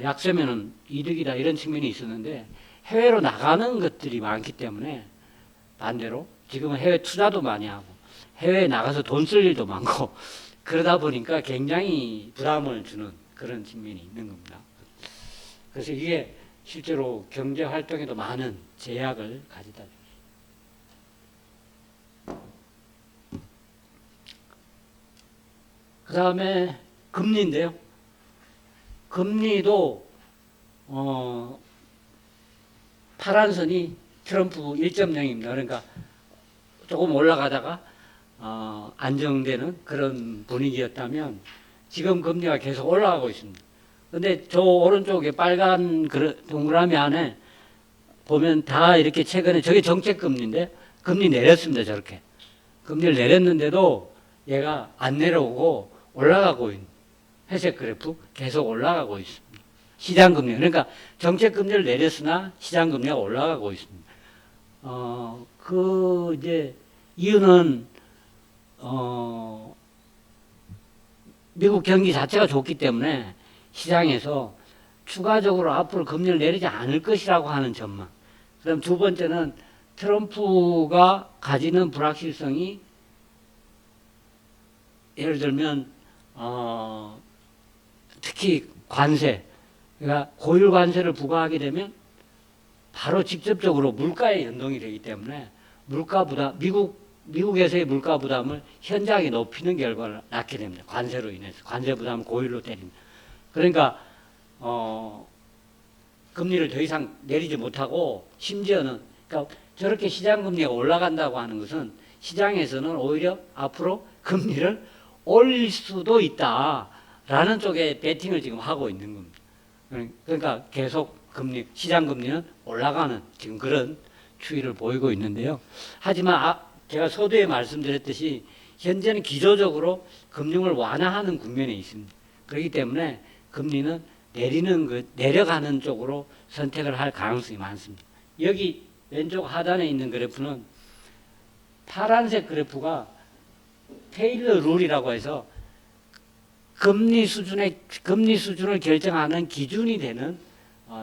약세면은 이득이다 이런 측면이 있었는데 해외로 나가는 것들이 많기 때문에 반대로 지금은 해외 투자도 많이 하고 해외에 나가서 돈 쓸 일도 많고 그러다 보니까 굉장히 부담을 주는 그런 측면이 있는 겁니다. 그래서 이게 실제로 경제 활동에도 많은 제약을 가져다 줍니다. 그 다음에 금리인데요. 금리도 파란 선이 트럼프 1.0입니다. 그러니까 조금 올라가다가 안정되는 그런 분위기였다면 지금 금리가 계속 올라가고 있습니다. 근데 저 오른쪽에 빨간 동그라미 안에 보면 다 이렇게 최근에 저게 정책 금리인데 금리 내렸습니다. 저렇게 금리를 내렸는데도 얘가 안 내려오고 올라가고 있는 회색 그래프 계속 올라가고 있습니다. 시장 금리 그러니까 정책 금리를 내렸으나 시장 금리가 올라가고 있습니다. 그 이제 이유는 미국 경기 자체가 좋기 때문에 시장에서 추가적으로 앞으로 금리를 내리지 않을 것이라고 하는 전망. 그럼 두 번째는 트럼프가 가지는 불확실성이 예를 들면 특히 관세, 그러니까 고율 관세를 부과하게 되면 바로 직접적으로 물가에 연동이 되기 때문에 물가 부담, 미국에서의 물가 부담을 현저하게 높이는 결과를 낳게 됩니다. 관세로 인해서 관세 부담을 고율로 때립니다. 그러니까 금리를 더 이상 내리지 못하고 심지어는 그러니까 저렇게 시장 금리가 올라간다고 하는 것은 시장에서는 오히려 앞으로 금리를 올릴 수도 있다라는 쪽에 베팅을 지금 하고 있는 겁니다. 그러니까 계속 시장 금리는 올라가는 지금 그런 추이를 보이고 있는데요. 하지만 제가 서두에 말씀드렸듯이 현재는 기조적으로 금융을 완화하는 국면에 있습니다. 그렇기 때문에 금리는 내려가는 쪽으로 선택을 할 가능성이 많습니다. 여기 왼쪽 하단에 있는 그래프는 파란색 그래프가 테일러 룰이라고 해서 금리 수준을 결정하는 기준이 되는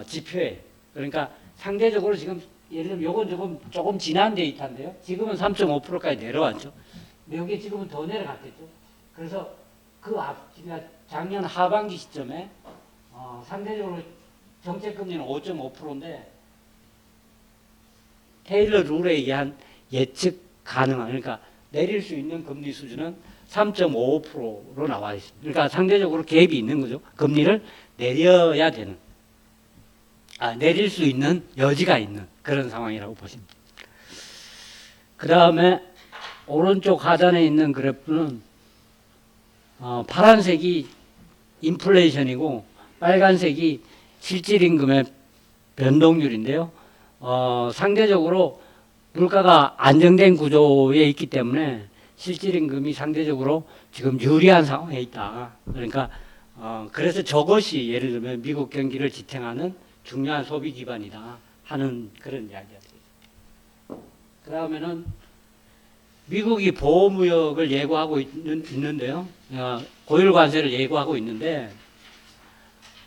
지표예요. 그러니까 상대적으로 지금 예를 들면 요건 조금 지난 데이터인데요. 지금은 3.5%까지 내려왔죠. 근데 여기 지금은 더 내려갔겠죠. 그래서 작년 하반기 시점에 상대적으로 정책금리는 5.5%인데 테일러 룰에 의한 예측 가능한 그러니까 내릴 수 있는 금리 수준은 3.55%로 나와 있습니다. 그러니까 상대적으로 갭이 있는 거죠. 금리를 내려야 되는 내릴 수 있는 여지가 있는 그런 상황이라고 보시면 됩니다. 그 다음에 오른쪽 하단에 있는 그래프는 파란색이 인플레이션이고 빨간색이 실질임금의 변동률인데요. 상대적으로 물가가 안정된 구조에 있기 때문에 실질임금이 상대적으로 지금 유리한 상황에 있다. 그러니까 그래서 저것이 예를 들면 미국 경기를 지탱하는 중요한 소비 기반이다 하는 그런 이야기가 되죠. 그 다음에는 미국이 보호무역을 예고하고 있는데요. 고율 관세를 예고하고 있는데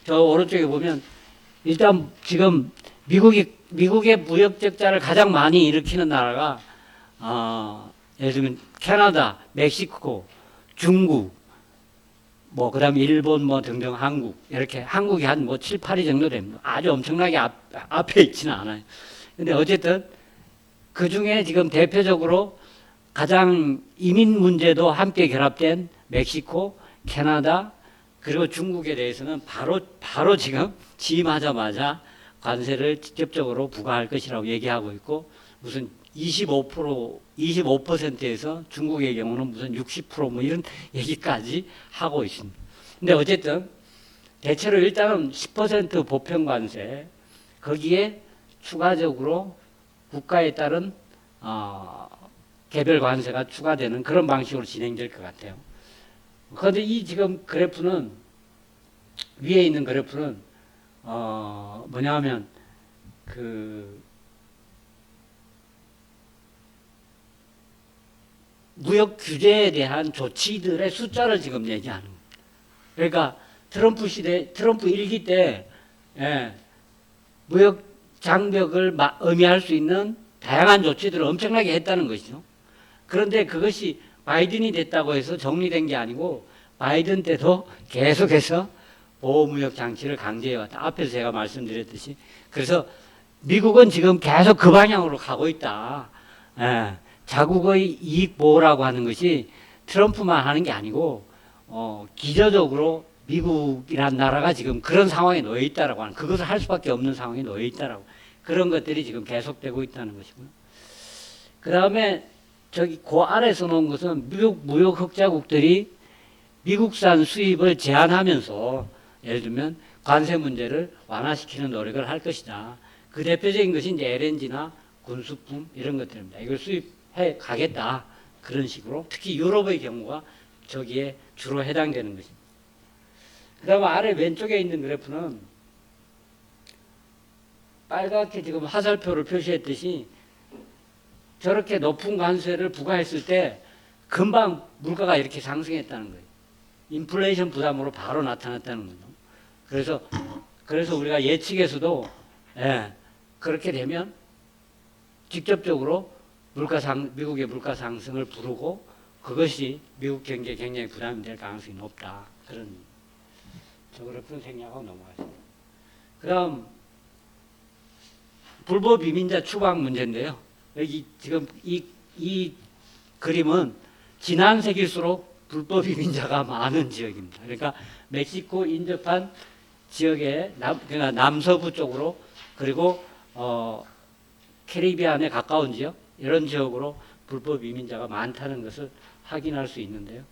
저 오른쪽에 보면 일단 지금 미국의 무역 적자를 가장 많이 일으키는 나라가 예를 들면 캐나다, 멕시코, 중국, 뭐 그다음에 일본 뭐 등등 한국 이렇게 한국이 한 뭐 7, 8위 정도 됩니다. 아주 엄청나게 앞에 있지는 않아요. 근데 어쨌든 그 중에 지금 대표적으로 가장 이민 문제도 함께 결합된 멕시코, 캐나다 그리고 중국에 대해서는 바로 지금 취임하자마자 관세를 직접적으로 부과할 것이라고 얘기하고 있고 무슨 25%에서 중국의 경우는 무슨 60%뭐 이런 얘기까지 하고 있습니다. 근데 어쨌든 대체로 일단은 10% 보편 관세 거기에 추가적으로 국가에 따른 개별 관세가 추가되는 그런 방식으로 진행될 것 같아요. 그런데 이 지금 그래프는 위에 있는 그래프는 뭐냐면 그 무역 규제에 대한 조치들의 숫자를 지금 얘기하는 거예요. 그러니까 트럼프 시대, 트럼프 일기 때 무역 장벽을 의미할 수 있는 다양한 조치들을 엄청나게 했다는 것이죠. 그런데 그것이 바이든이 됐다고 해서 정리된 게 아니고 바이든 때도 계속해서 보호무역 장치를 강제해왔다. 앞에서 제가 말씀드렸듯이. 그래서 미국은 지금 계속 그 방향으로 가고 있다. 자국의 이익 보호라고 하는 것이 트럼프만 하는 게 아니고 기저적으로 미국이란 나라가 지금 그런 상황에 놓여 있다라고 하는 그것을 할 수밖에 없는 상황에 놓여 있다라고 그런 것들이 지금 계속되고 있다는 것이고요. 그 다음에 저기 그 아래서 놓은 것은 미국 무역 흑자국들이 미국산 수입을 제한하면서 예를 들면 관세 문제를 완화시키는 노력을 할 것이다. 그 대표적인 것이 이제 LNG나 군수품 이런 것들입니다. 이걸 수입해 가겠다. 그런 식으로 특히 유럽의 경우가 저기에 주로 해당되는 것입니다. 그 다음에 아래 왼쪽에 있는 그래프는 빨갛게 지금 화살표를 표시했듯이 저렇게 높은 관세를 부과했을 때 금방 물가가 이렇게 상승했다는 거예요. 인플레이션 부담으로 바로 나타났다는 거죠. 그래서 우리가 예측에서도 그렇게 되면 직접적으로 미국의 물가 상승을 부르고 그것이 미국 경제에 굉장히 부담이 될 가능성이 높다. 그런 저 그래프는 생략하고 넘어가겠습니다. 그 다음 불법 이민자 추방 문제인데요. 여기 지금 이 그림은 지난 세기일수록 불법 이민자가 많은 지역입니다. 그러니까 멕시코 인접한 지역의 그러니까 남서부 쪽으로 그리고 캐리비안에 가까운 지역 이런 지역으로 불법 이민자가 많다는 것을 확인할 수 있는데요.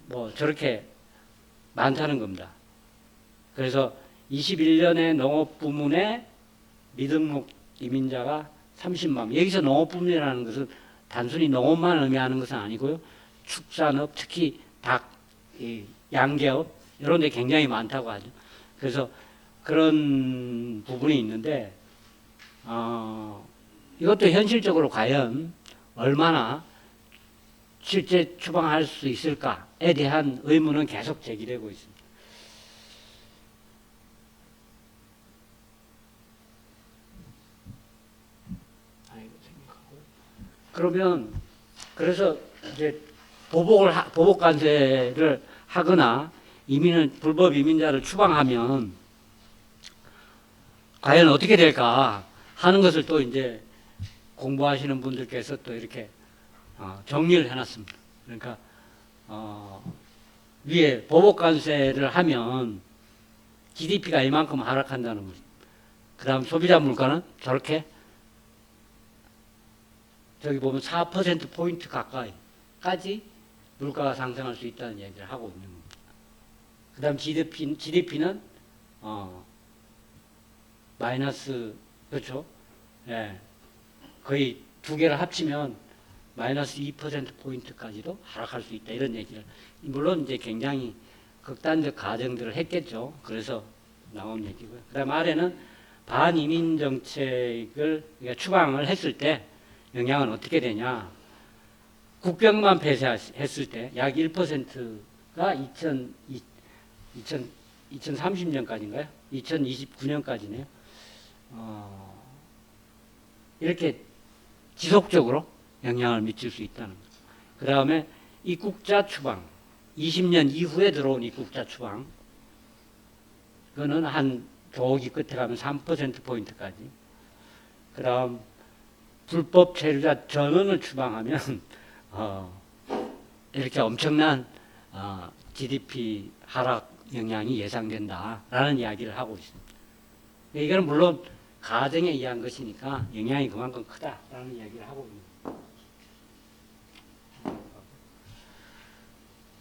뭐 저렇게 많다는 겁니다. 그래서 21년에 농업 부문에 미등록 이민자가 30만. 여기서 농업 부문이라는 것은 단순히 농업만 의미하는 것은 아니고요. 축산업, 특히 닭, 양계업 이런 데 굉장히 많다고 하죠. 그래서 그런 부분이 있는데 이것도 현실적으로 과연 얼마나 실제 추방할 수 있을까에 대한 의문은 계속 제기되고 있습니다. 그러면 그래서 이제 보복 관세를 하거나 불법 이민자를 추방하면 과연 어떻게 될까 하는 것을 또 이제 공부하시는 분들께서 또 이렇게 정리를 해놨습니다. 그러니까 위에 보복 관세를 하면 GDP가 이만큼 하락한다는 거죠. 그 다음 소비자 물가는 저렇게 저기 보면 4%포인트 가까이까지 물가가 상승할 수 있다는 얘기를 하고 있는 겁니다. 그 다음 GDP는 마이너스, 그렇죠? 예. 거의 두 개를 합치면 마이너스 2%포인트까지도 하락할 수 있다. 이런 얘기를. 물론 이제 굉장히 극단적 가정들을 했겠죠. 그래서 나온 얘기고요. 그 다음 아래는 반이민 정책을 추방을 했을 때 영향은 어떻게 되냐? 국병만 폐쇄했을 때 약 1%가 2030년까지인가요? 2029년까지네요. 이렇게 지속적으로 영향을 미칠 수 있다는 거죠. 그 다음에 입국자 추방, 20년 이후에 들어온 입국자 추방, 그거는 한 저기 끝에 가면 3%포인트까지. 그 다음 불법 체류자 전원을 추방하면 이렇게 엄청난 GDP 하락 영향이 예상된다라는 이야기를 하고 있습니다. 이거는 물론 가정에 의한 것이니까 영향이 그만큼 크다라는 이야기를 하고 있습니다.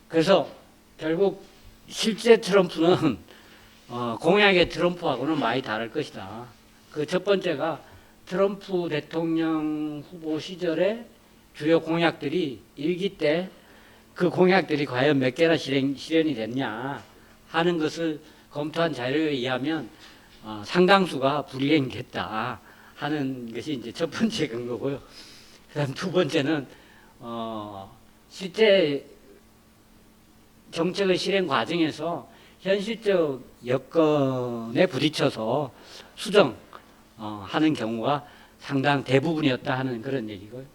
그래서 결국 실제 트럼프는 공약의 트럼프하고는 많이 다를 것이다. 그 첫 번째가 트럼프 대통령 후보 시절에 주요 공약들이 일기 때 그 공약들이 과연 몇 개나 실현이 됐냐 하는 것을 검토한 자료에 의하면 상당수가 불이행됐다 하는 것이 이제 첫 번째 근거고요. 그다음 두 번째는 실제 정책의 실행 과정에서 현실적 여건에 부딪혀서 수정하는 경우가 상당 대부분이었다 하는 그런 얘기고요.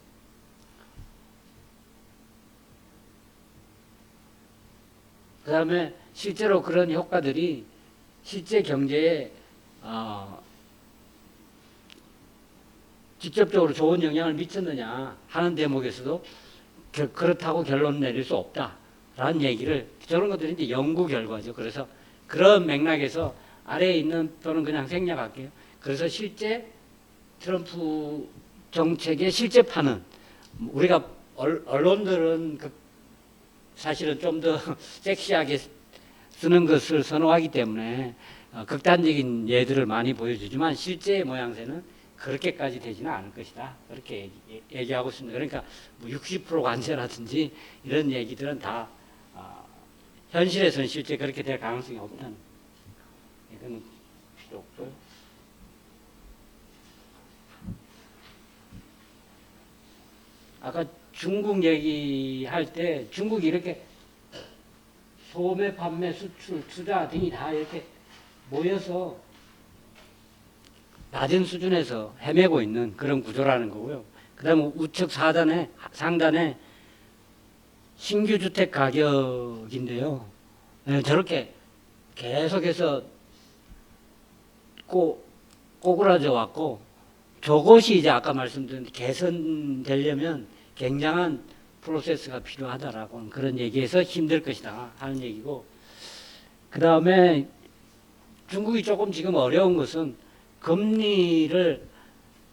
그 다음에 실제로 그런 효과들이 실제 경제에 직접적으로 좋은 영향을 미쳤느냐 하는 대목에서도 그렇다고 결론 내릴 수 없다라는 얘기를, 저런 것들이 이제 연구 결과죠. 그래서 그런 맥락에서 아래에 있는 또는 그냥 생략할게요. 그래서 실제 트럼프 정책의 실제판은 우리가 언론들은 사실은 좀 더 섹시하게 쓰는 것을 선호하기 때문에 극단적인 예들을 많이 보여주지만 실제 모양새는 그렇게까지 되지는 않을 것이다. 그렇게 얘기하고 있습니다. 그러니까 뭐 60% 관세라든지 이런 얘기들은 다 현실에서는 실제 그렇게 될 가능성이 없다는, 이거는 필요 없고요. 아까 중국 얘기할 때 중국이 이렇게 소매, 판매, 수출, 투자 등이 다 이렇게 모여서 낮은 수준에서 헤매고 있는 그런 구조라는 거고요. 그 다음에 우측 상단에 신규 주택 가격인데요. 저렇게 계속해서 꼬꾸라져 왔고, 저것이 이제 아까 말씀드린 개선되려면 굉장한 프로세스가 필요하다라고 그런 얘기에서 힘들 것이다 하는 얘기고, 그 다음에 중국이 조금 지금 어려운 것은 금리를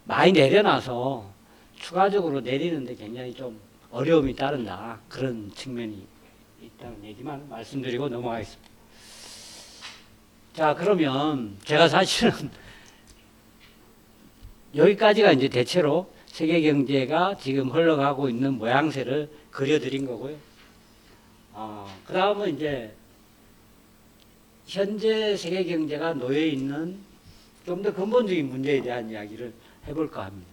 많이 내려놔서 추가적으로 내리는데 굉장히 좀 어려움이 따른다, 그런 측면이 있다는 얘기만 말씀드리고 넘어가겠습니다. 자, 그러면 제가 사실은 여기까지가 이제 대체로 세계 경제가 지금 흘러가고 있는 모양새를 그려드린 거고요. 그 다음은 이제 현재 세계 경제가 놓여 있는 좀 더 근본적인 문제에 대한 이야기를 해볼까 합니다.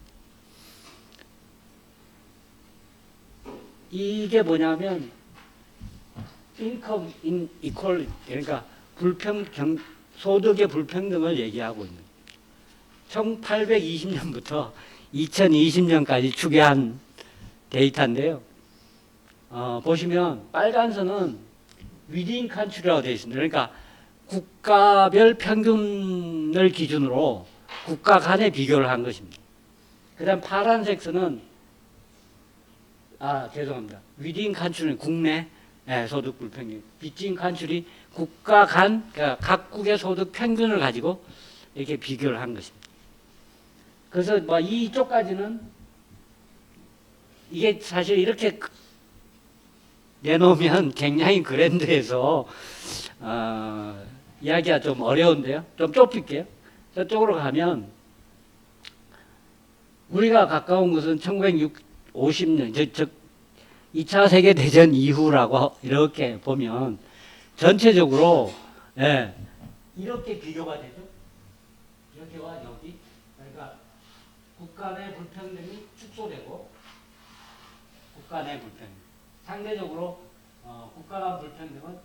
이게 뭐냐면 income inequality, 그러니까 소득의 불평등을 얘기하고 있는, 1820년부터 2020년까지 추계한 데이터인데요. 보시면 빨간 선은 within country라고 되어 있습니다. 그러니까 국가별 평균을 기준으로 국가 간의 비교를 한 것입니다. 그 다음 파란색 선은 죄송합니다. within country는 국내 소득 불평등, between country 국가 간, 그러니까 각국의 소득 평균을 가지고 이렇게 비교를 한 것입니다. 그래서 뭐 이쪽까지는 이게 사실 이렇게 내놓으면 굉장히 그랜드해서 이야기가 좀 어려운데요. 좀 좁힐게요. 저쪽으로 가면 우리가 가까운 것은 1950년 2차 세계대전 이후라고 이렇게 보면 전체적으로 이렇게 비교가 되죠. 이렇게와 여기, 그러니까 국가 내 불평등이 축소되고 국가 내 불평등. 상대적으로 국가 간 불평등은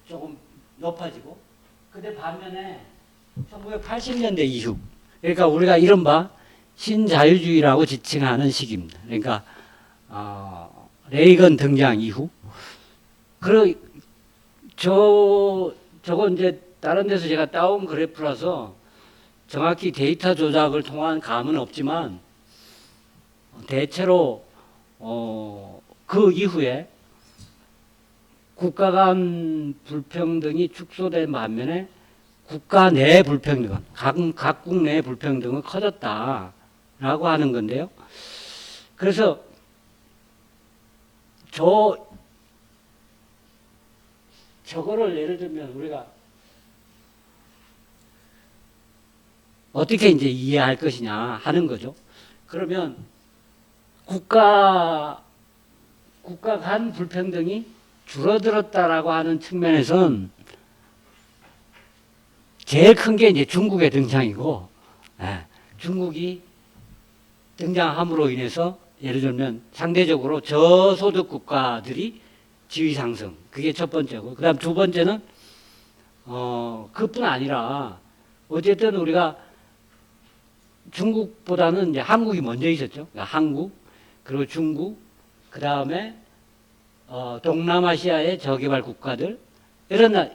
조금 높아지고, 근데 반면에 1980년대 이후, 그러니까 우리가 이른바 신자유주의라고 지칭하는 시기입니다. 그러니까 레이건 등장 이후, 저거 이제 다른 데서 제가 따온 그래프라서 정확히 데이터 조작을 통한 감은 없지만, 대체로 그 이후에 국가 간 불평등이 축소된 반면에 국가 내 불평등은, 각국 내 불평등은 커졌다라고 하는 건데요. 그래서 저거를 예를 들면 우리가 어떻게 이제 이해할 것이냐 하는 거죠. 그러면 국가 간 불평등이 줄어들었다라고 하는 측면에선 제일 큰 게 이제 중국의 등장이고, 중국이 등장함으로 인해서 예를 들면 상대적으로 저소득 국가들이 지위 상승, 그게 첫 번째고, 그다음 두 번째는 그뿐 아니라 어쨌든 우리가 중국보다는 이제 한국이 먼저 있었죠. 그러니까 한국, 그리고 중국, 그 다음에 동남아시아의 저개발 국가들,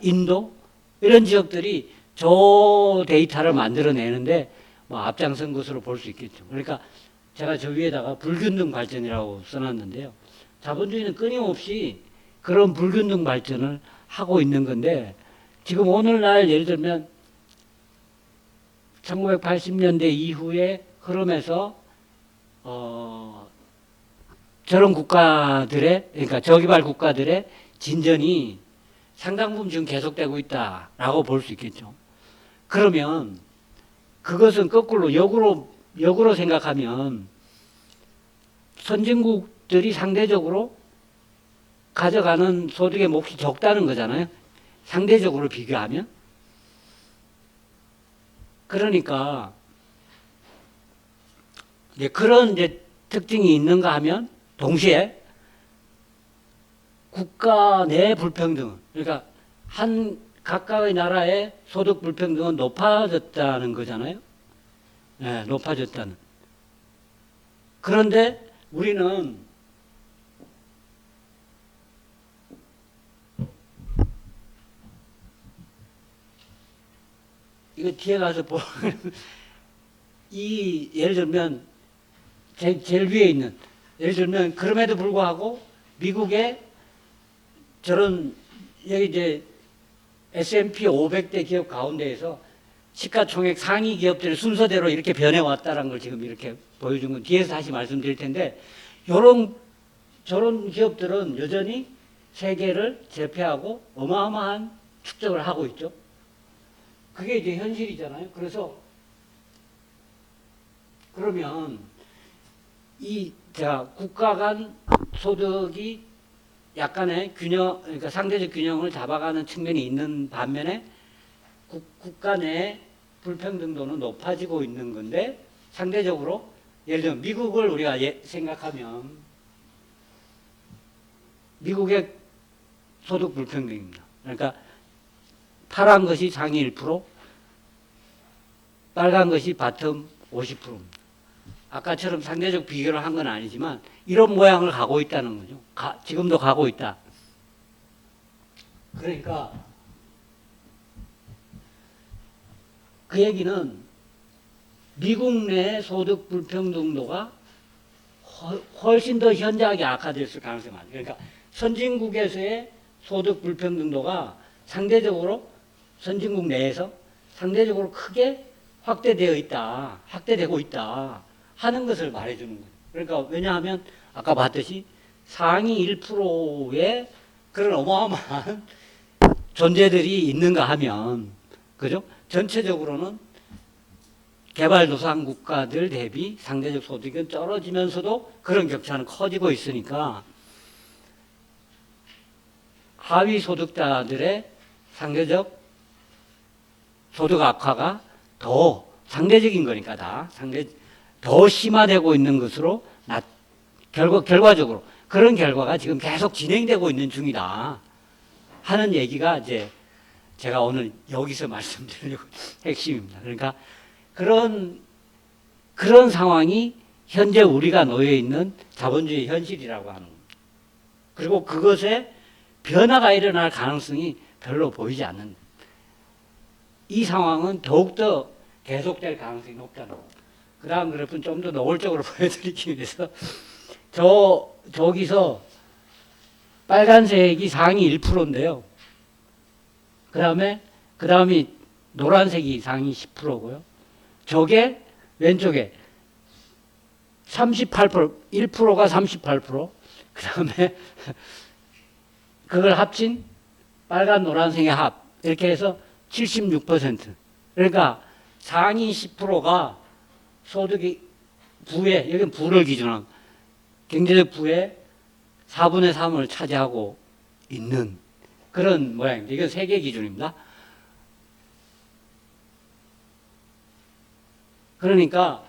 인도, 이런 지역들이 저 데이터를 만들어내는데 뭐 앞장선 것으로 볼 수 있겠죠. 그러니까 제가 저 위에다가 불균등 발전이라고 써놨는데요. 자본주의는 끊임없이 그런 불균등 발전을 하고 있는 건데, 지금 오늘날 예를 들면 1980년대 이후의 흐름에서 저런 국가들의, 그러니까 저개발 국가들의 진전이 상당 부분 지금 계속되고 있다라고 볼 수 있겠죠. 그러면 그것은 거꾸로 역으로 생각하면 선진국들이 상대적으로 가져가는 소득의 몫이 적다는 거잖아요. 상대적으로 비교하면. 그러니까 이제 그런 이제 특징이 있는가 하면 동시에 국가 내 불평등, 그러니까 각각의 나라의 소득 불평등은 높아졌다는 거잖아요. 네, 높아졌다는. 그런데 우리는 이거 뒤에 가서 예를 들면 제일 위에 있는, 예를 들면 그럼에도 불구하고 미국의 저런 여기 이제 S&P 500대 기업 가운데에서 시가총액 상위 기업들의 순서대로 이렇게 변해왔다는 걸 지금 이렇게 보여준 건 뒤에서 다시 말씀드릴 텐데, 저런 기업들은 여전히 세계를 제패하고 어마어마한 축적을 하고 있죠. 그게 이제 현실이잖아요. 그러면 국가 간 소득이 약간의 그러니까 상대적 균형을 잡아가는 측면이 있는 반면에 국가 내 불평등도는 높아지고 있는 건데, 상대적으로 예를 들면 미국을 우리가 생각하면 미국의 소득 불평등입니다. 그러니까 파란 것이 상위 1%, 빨간 것이 바텀 50%입니다. 아까처럼 상대적 비교를 한 건 아니지만 이런 모양을 가고 있다는 거죠. 지금도 가고 있다. 그러니까 그 얘기는 미국 내 소득 불평등도가 훨씬 더 현저하게 악화됐을 가능성이 많아요. 그러니까 선진국에서의 소득 불평등도가 상대적으로 선진국 내에서 상대적으로 크게 확대되고 있다 하는 것을 말해주는 거예요. 그러니까 왜냐하면 아까 봤듯이 상위 1%의 그런 어마어마한 존재들이 있는가 하면, 그죠? 전체적으로는 개발도상 국가들 대비 상대적 소득은 떨어지면서도 그런 격차는 커지고 있으니까 하위 소득자들의 상대적 소득 악화가 더 상대적인 거니까 더 심화되고 있는 것으로 결과적으로 그런 결과가 지금 계속 진행되고 있는 중이다 하는 얘기가 이제 제가 오늘 여기서 말씀드리려고 핵심입니다. 그러니까 그런 상황이 현재 우리가 놓여 있는 자본주의 현실이라고 하는 겁니다. 그리고 그것에 변화가 일어날 가능성이 별로 보이지 않는 이 상황은 더욱더 계속될 가능성이 높다는 겁니다. 그 다음 그래프는 좀 더 노골적으로 보여드리기 위해서 저기서 빨간색이 상위 1%인데요. 그 다음이 노란색이 상위 10%고요. 저게 왼쪽에 38%, 1%가 38%, 그 다음에 그걸 합친 빨간 노란색의 합, 이렇게 해서 76%. 그러니까 상위 10%가 소득이 부의, 여기는 부를 기준으로 경제적 부의 4분의 3을 차지하고 있는 그런 모양입니다. 이건 세계 기준입니다. 그러니까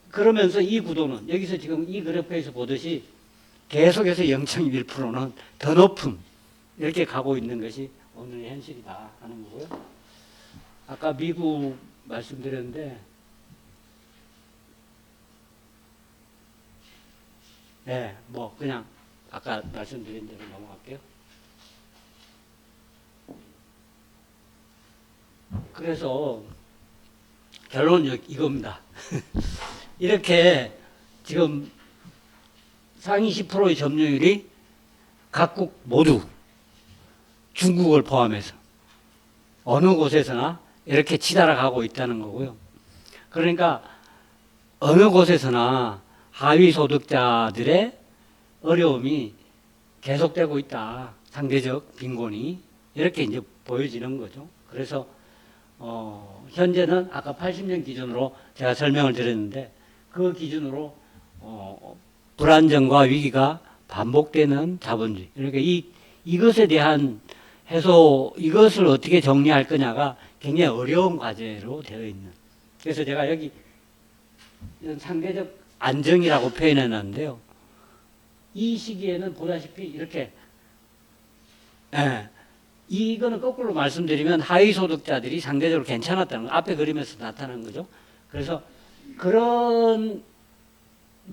그러면서 이 구도는 여기서 지금 이 그래프에서 보듯이 계속해서 0.1%는 더 높음 이렇게 가고 있는 것이 오늘의 현실이다 하는 거고요. 아까 미국 말씀드렸는데 네, 뭐 그냥 아까 말씀드린 대로 넘어갈게요. 그래서 결론은 이겁니다. 이렇게 지금 상위 10%의 점유율이 각국 모두 중국을 포함해서 어느 곳에서나 이렇게 치달아 가고 있다는 거고요. 그러니까 어느 곳에서나 하위 소득자들의 어려움이 계속되고 있다. 상대적 빈곤이 이렇게 이제 보여지는 거죠. 그래서 현재는 아까 80년 기준으로 제가 설명을 드렸는데 그 기준으로 불안정과 위기가 반복되는 자본주의. 그러니까 이것에 대한 이것을 어떻게 정리할 거냐가 굉장히 어려운 과제로 되어 있는. 그래서 제가 여기 상대적 안정이라고 표현해 놨는데요. 이 시기에는 보다시피 이렇게, 이거는 거꾸로 말씀드리면 하위 소득자들이 상대적으로 괜찮았다는 거, 앞에 그림에서 나타난 거죠. 그래서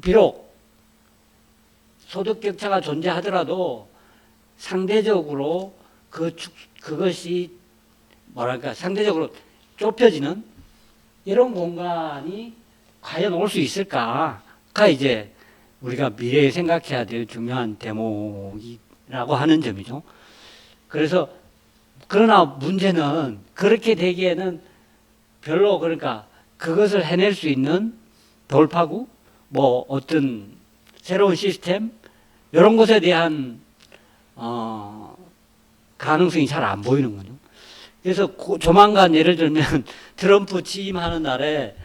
비록 소득 격차가 존재하더라도 상대적으로 그것이 상대적으로 좁혀지는 이런 공간이 과연 올 수 있을까가 이제 우리가 미래에 생각해야 될 중요한 대목이라고 하는 점이죠. 그러나 문제는 그렇게 되기에는 별로 그러니까 그것을 해낼 수 있는 돌파구, 뭐 어떤 새로운 시스템 이런 것에 대한 가능성이 잘 안 보이는 거죠. 그래서 조만간 예를 들면 트럼프 취임하는 날에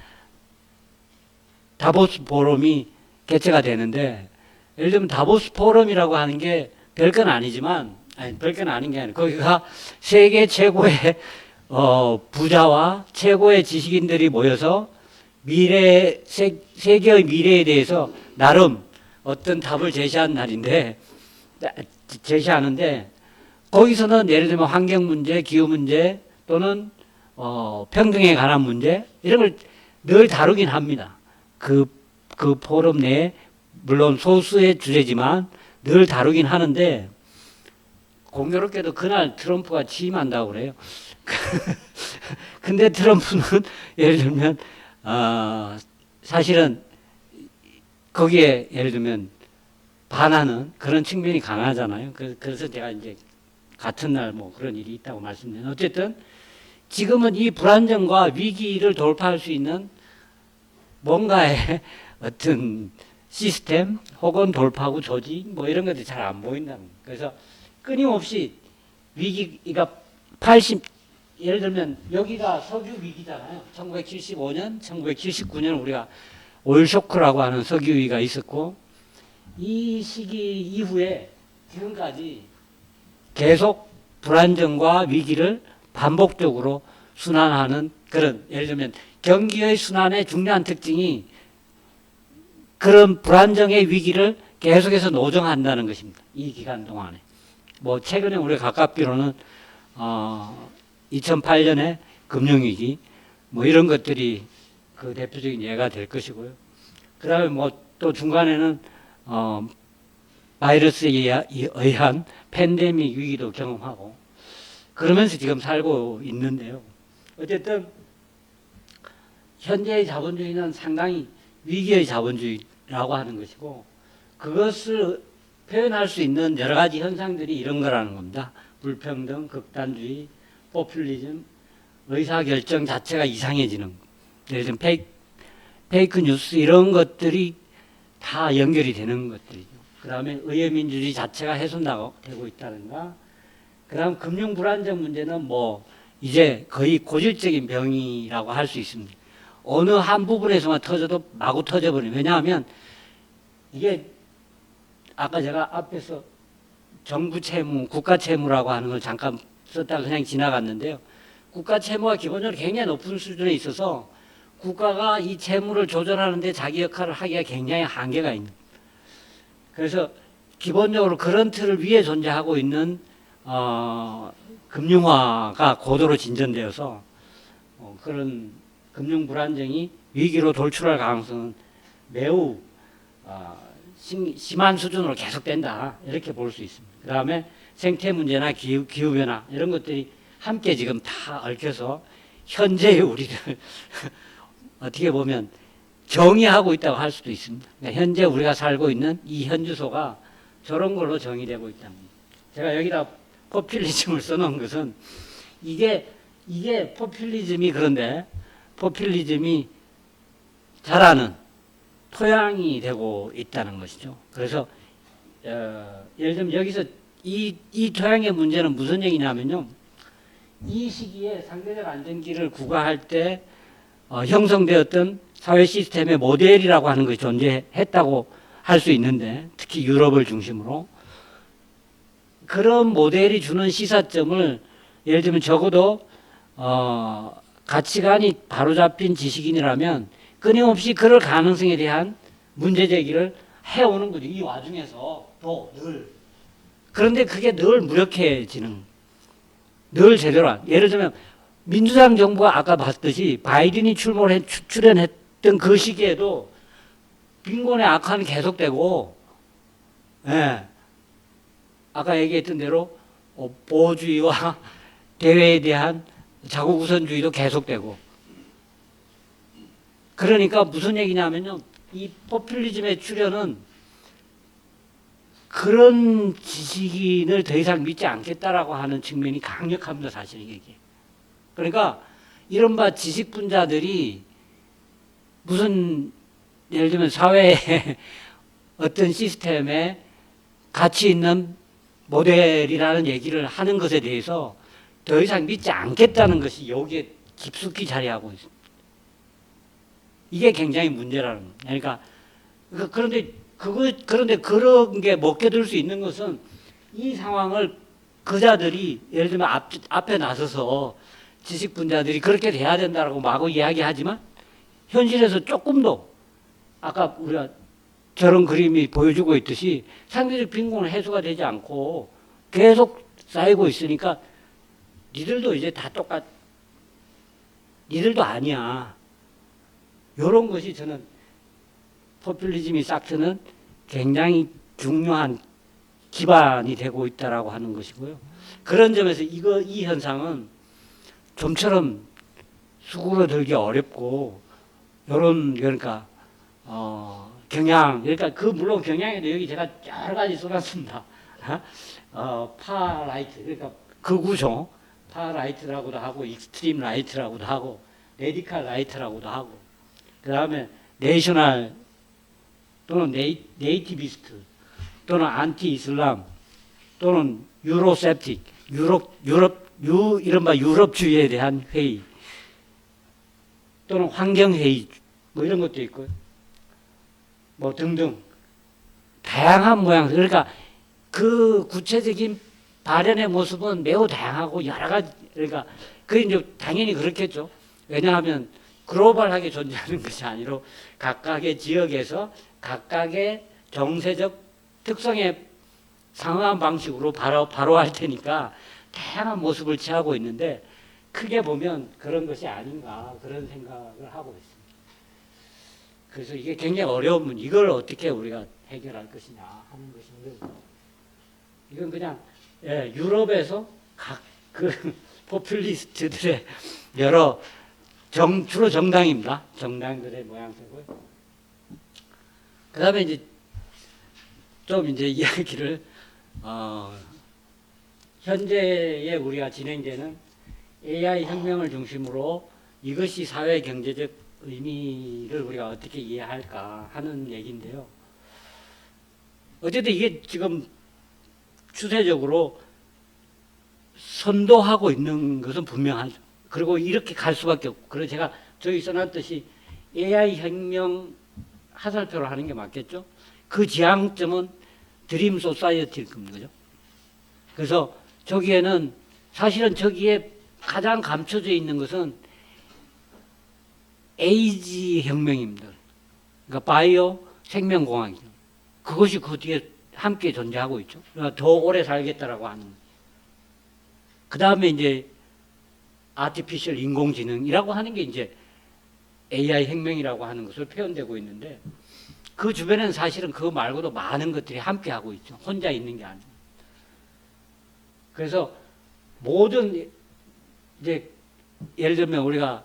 다보스 포럼이 개최가 되는데 예를 들면 다보스 포럼이라고 하는 게 별건 아니지만 별건 아닌 게 아니라 거기가 세계 최고의 부자와 최고의 지식인들이 모여서 세계의 미래에 대해서 나름 어떤 답을 제시하는데 거기서는 예를 들면 환경 문제, 기후 문제 또는 평등에 관한 문제 이런 걸 늘 다루긴 합니다. 그 포럼 내에 물론 소수의 주제지만 늘 다루긴 하는데 공교롭게도 그날 트럼프가 취임한다고 그래요. 근데 트럼프는 예를 들면 사실은 거기에 예를 들면 반하는 그런 측면이 강하잖아요. 그래서 제가 이제 같은 날 뭐 그런 일이 있다고 말씀드렸는데 어쨌든 지금은 이 불안정과 위기를 돌파할 수 있는 뭔가의 어떤 시스템 혹은 돌파구 조직 뭐 이런 것들이 잘 안 보인다는 거예요. 그래서 끊임없이 위기가 예를 들면 여기가 석유 위기잖아요. 1975년, 1979년 우리가 오일 쇼크라고 하는 석유 위기가 있었고 이 시기 이후에 지금까지 계속 불안정과 위기를 반복적으로 순환하는 그런, 예를 들면 경기의 순환의 중요한 특징이 그런 불안정의 위기를 계속해서 노정한다는 것입니다. 이 기간 동안에. 뭐 최근에 우리가 가깝기로는 2008년에 금융위기 뭐 이런 것들이 그 대표적인 예가 될 것이고요. 그다음에 뭐 또 중간에는 바이러스에 의한 팬데믹 위기도 경험하고 그러면서 지금 살고 있는데요. 어쨌든 현재의 자본주의는 상당히 위기의 자본주의라고 하는 것이고 그것을 표현할 수 있는 여러 가지 현상들이 이런 거라는 겁니다. 불평등, 극단주의, 포퓰리즘, 의사결정 자체가 이상해지는 것. 예를 들면 페이크 뉴스 이런 것들이 다 연결이 되는 것들이죠. 그 다음에 의회민주주의 자체가 훼손되고 있다든가 그 다음 금융 불안정 문제는 뭐 이제 거의 고질적인 병이라고 할 수 있습니다. 어느 한 부분에서만 터져도 마구 터져버려요. 왜냐하면 이게 아까 제가 앞에서 정부 채무, 국가 채무라고 하는 걸 잠깐 썼다가 그냥 지나갔는데요. 국가 채무가 기본적으로 굉장히 높은 수준에 있어서 국가가 이 채무를 조절하는데 자기 역할을 하기가 굉장히 한계가 있는. 그래서 기본적으로 그런 틀을 위에 존재하고 있는 금융화가 고도로 진전되어서 그런 금융 불안정이 위기로 돌출할 가능성은 매우 심한 수준으로 계속된다 이렇게 볼 수 있습니다. 그 다음에 생태 문제나 기후 변화 이런 것들이 함께 지금 다 얽혀서 현재의 우리를 어떻게 보면 정의하고 있다고 할 수도 있습니다. 그러니까 현재 우리가 살고 있는 이 현주소가 저런 걸로 정의되고 있다는 겁니다. 제가 여기다 포퓰리즘을 써놓은 것은 이게 포퓰리즘이 그런데 포퓰리즘이 자라는 토양이 되고 있다는 것이죠. 그래서 예를 들면 여기서 이 토양의 문제는 무슨 얘기냐면요. 이 시기에 상대적 안정기를 구가할 때 형성되었던 사회 시스템의 모델이라고 하는 것이 존재했다고 할 수 있는데 특히 유럽을 중심으로 그런 모델이 주는 시사점을 예를 들면 적어도 가치관이 바로잡힌 지식인이라면 끊임없이 그럴 가능성에 대한 문제 제기를 해오는 거죠. 이 와중에서 또 늘. 그런데 그게 늘 무력해지는, 늘 제대로 안. 예를 들면 민주당 정부가 아까 봤듯이 바이든이 출연했던 그 시기에도 빈곤의 악화는 계속되고, 예. 아까 얘기했던 대로 보호주의와 대외에 대한 자국 우선주의도 계속되고. 그러니까 무슨 얘기냐면요. 이 포퓰리즘의 출현은 그런 지식인을 더 이상 믿지 않겠다라고 하는 측면이 강력합니다. 사실 이게. 그러니까 이른바 지식분자들이 무슨 예를 들면 사회의 어떤 시스템에 가치 있는 모델이라는 얘기를 하는 것에 대해서 더 이상 믿지 않겠다는 것이 여기에 깊숙이 자리하고 있습니다. 이게 굉장히 문제라는 거예요. 그러니까 그런데 그런 게 먹혀들 수 있는 것은 이 상황을 그자들이 예를 들면 앞에 나서서 지식 분자들이 그렇게 돼야 된다라고 마구 이야기하지만 현실에서 조금도 아까 우리가 저런 그림이 보여주고 있듯이 상대적 빈곤은 해소가 되지 않고 계속 쌓이고 있으니까 니들도 이제 다 니들도 아니야. 이런 것이 저는 포퓰리즘이 싹트는 굉장히 중요한 기반이 되고 있다라고 하는 것이고요. 그런 점에서 이 현상은 좀처럼 수그러들기 어렵고 그러니까 경향 물론 경향에도 여기 제가 여러 가지 써놨습니다. 파라이트 그러니까 극우죠. 파라이트라고도 하고 익스트림 라이트라고도 하고 레디칼 라이트라고도 하고 그 다음에 내셔널 또는 네이티비스트 또는 안티 이슬람 또는 유로셉틱 이른바 유럽주의에 대한 회의 또는 환경회의 뭐 이런 것도 있고요. 뭐 등등 다양한 모양. 그러니까 그 구체적인 발현의 모습은 매우 다양하고 여러 가지. 그러니까 그 이제 당연히 그렇겠죠. 왜냐하면 글로벌하게 존재하는 것이 아니라 각각의 지역에서 각각의 정세적 특성에 상응한 방식으로 바로 할 테니까 다양한 모습을 취하고 있는데 크게 보면 그런 것이 아닌가 그런 생각을 하고 있습니다. 그래서 이게 굉장히 어려운 문제, 이걸 어떻게 우리가 해결할 것이냐 하는 것이 힘들고, 이건 그냥 유럽에서 각 그 포퓰리스트들의 여러 주로 정당입니다. 정당들의 모양새고요. 그 다음에 이제 좀 이제 이야기를 현재의 우리가 진행되는 AI 혁명을 중심으로 이것이 사회 경제적 의미를 우리가 어떻게 이해할까 하는 얘기인데요. 어쨌든 이게 지금 추세적으로 선도하고 있는 것은 분명하죠. 그리고 이렇게 갈 수밖에 없고, 그래서 제가 저기 써놨듯이 AI 혁명 하살표를 하는 게 맞겠죠. 그 지향점은 드림 소사이어티일 겁니다. 그죠? 그래서 저기에는 사실은 저기에 가장 감춰져 있는 것은 에이지 혁명입니다. 그러니까 바이오 생명공학이죠. 그것이 그 뒤에 함께 존재하고 있죠. 그러니까 더 오래 살겠다라고 하는. 그 다음에 이제 아티피셜 인공지능이라고 하는 게 이제 AI 혁명이라고 하는 것으로 표현되고 있는데, 그 주변에는 사실은 그거 말고도 많은 것들이 함께 하고 있죠. 혼자 있는 게 아니고. 그래서 모든 이제 예를 들면 우리가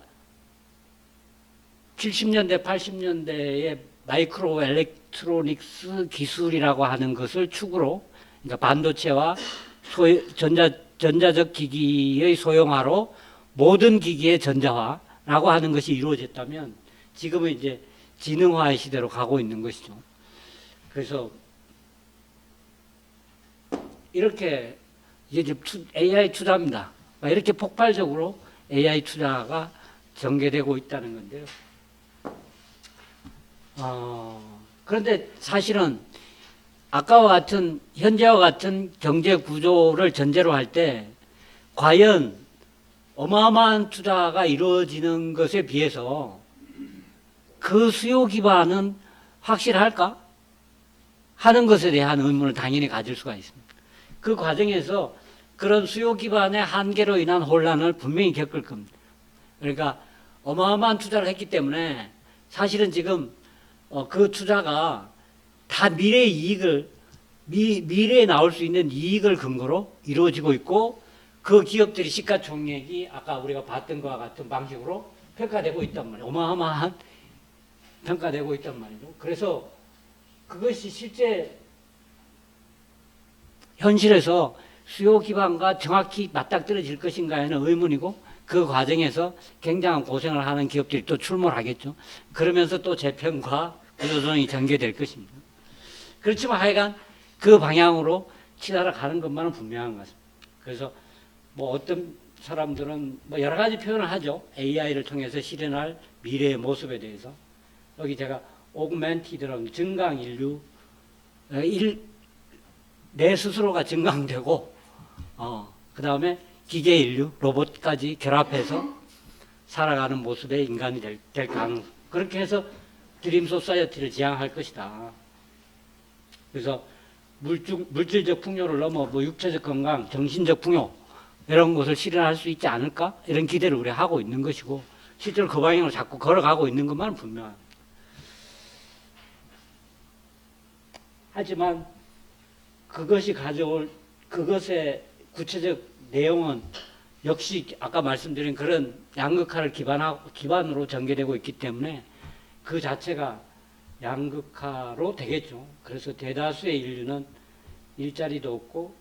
70년대, 80년대에 마이크로 엘렉트로닉스 기술이라고 하는 것을 축으로, 그러니까 반도체와 전자적 기기의 소형화로 모든 기기의 전자화라고 하는 것이 이루어졌다면, 지금은 이제 지능화의 시대로 가고 있는 것이죠. 그래서 이렇게 이제 AI 투자입니다. 이렇게 폭발적으로 AI 투자가 전개되고 있다는 건데요. 그런데 사실은 아까와 같은 현재와 같은 경제 구조를 전제로 할 때 과연 어마어마한 투자가 이루어지는 것에 비해서 그 수요 기반은 확실할까 하는 것에 대한 의문을 당연히 가질 수가 있습니다. 그 과정에서 그런 수요 기반의 한계로 인한 혼란을 분명히 겪을 겁니다. 그러니까 어마어마한 투자를 했기 때문에 사실은 지금 그 투자가 다 미래의 이익을, 미래에 나올 수 있는 이익을 근거로 이루어지고 있고, 그 기업들이 시가총액이 아까 우리가 봤던 것과 같은 방식으로 평가되고 있단 말이에요. 어마어마한 평가되고 있단 말이죠. 그래서 그것이 실제 현실에서 수요 기반과 정확히 맞닥뜨려질 것인가에는 의문이고, 그 과정에서 굉장한 고생을 하는 기업들이 또 출몰하겠죠. 그러면서 또 재편과 구조조정이 전개될 것입니다. 그렇지만 하여간 그 방향으로 치달아 가는 것만은 분명한 것 같습니다. 그래서 뭐 어떤 사람들은 뭐 여러 가지 표현을 하죠. AI를 통해서 실현할 미래의 모습에 대해서. 여기 제가 오그멘티드라는 증강 인류, 내 스스로가 증강되고, 그 다음에 기계 인류, 로봇까지 결합해서 살아가는 모습의 인간이 될 가능성. 그렇게 해서 드림 소사이어티를 지향할 것이다. 그래서 물질적 풍요를 넘어 뭐 육체적 건강, 정신적 풍요, 이런 것을 실현할 수 있지 않을까? 이런 기대를 우리가 하고 있는 것이고, 실제로 그 방향으로 자꾸 걸어가고 있는 것만은 분명합니다. 하지만 그것이 가져올, 그것의 구체적 내용은 역시 아까 말씀드린 그런 양극화를 기반으로 전개되고 있기 때문에 그 자체가 양극화로 되겠죠. 그래서 대다수의 인류는 일자리도 없고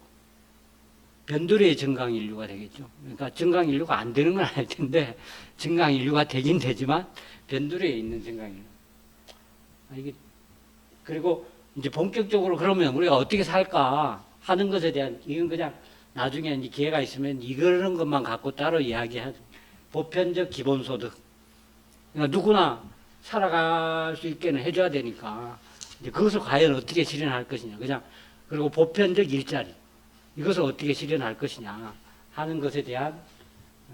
변두리의 증강 인류가 되겠죠. 그러니까 증강 인류가 안 되는 건 아닐 텐데, 증강 인류가 되긴 되지만 변두리에 있는 증강 인류. 이게 그리고 이제 본격적으로 그러면 우리가 어떻게 살까 하는 것에 대한, 이건 그냥 나중에 이제 기회가 있으면 이런 것만 갖고 따로 이야기하죠. 보편적 기본소득. 그러니까 누구나 살아갈 수 있게는 해줘야 되니까, 이제 그것을 과연 어떻게 실현할 것이냐. 그냥, 그리고 보편적 일자리. 이것을 어떻게 실현할 것이냐 하는 것에 대한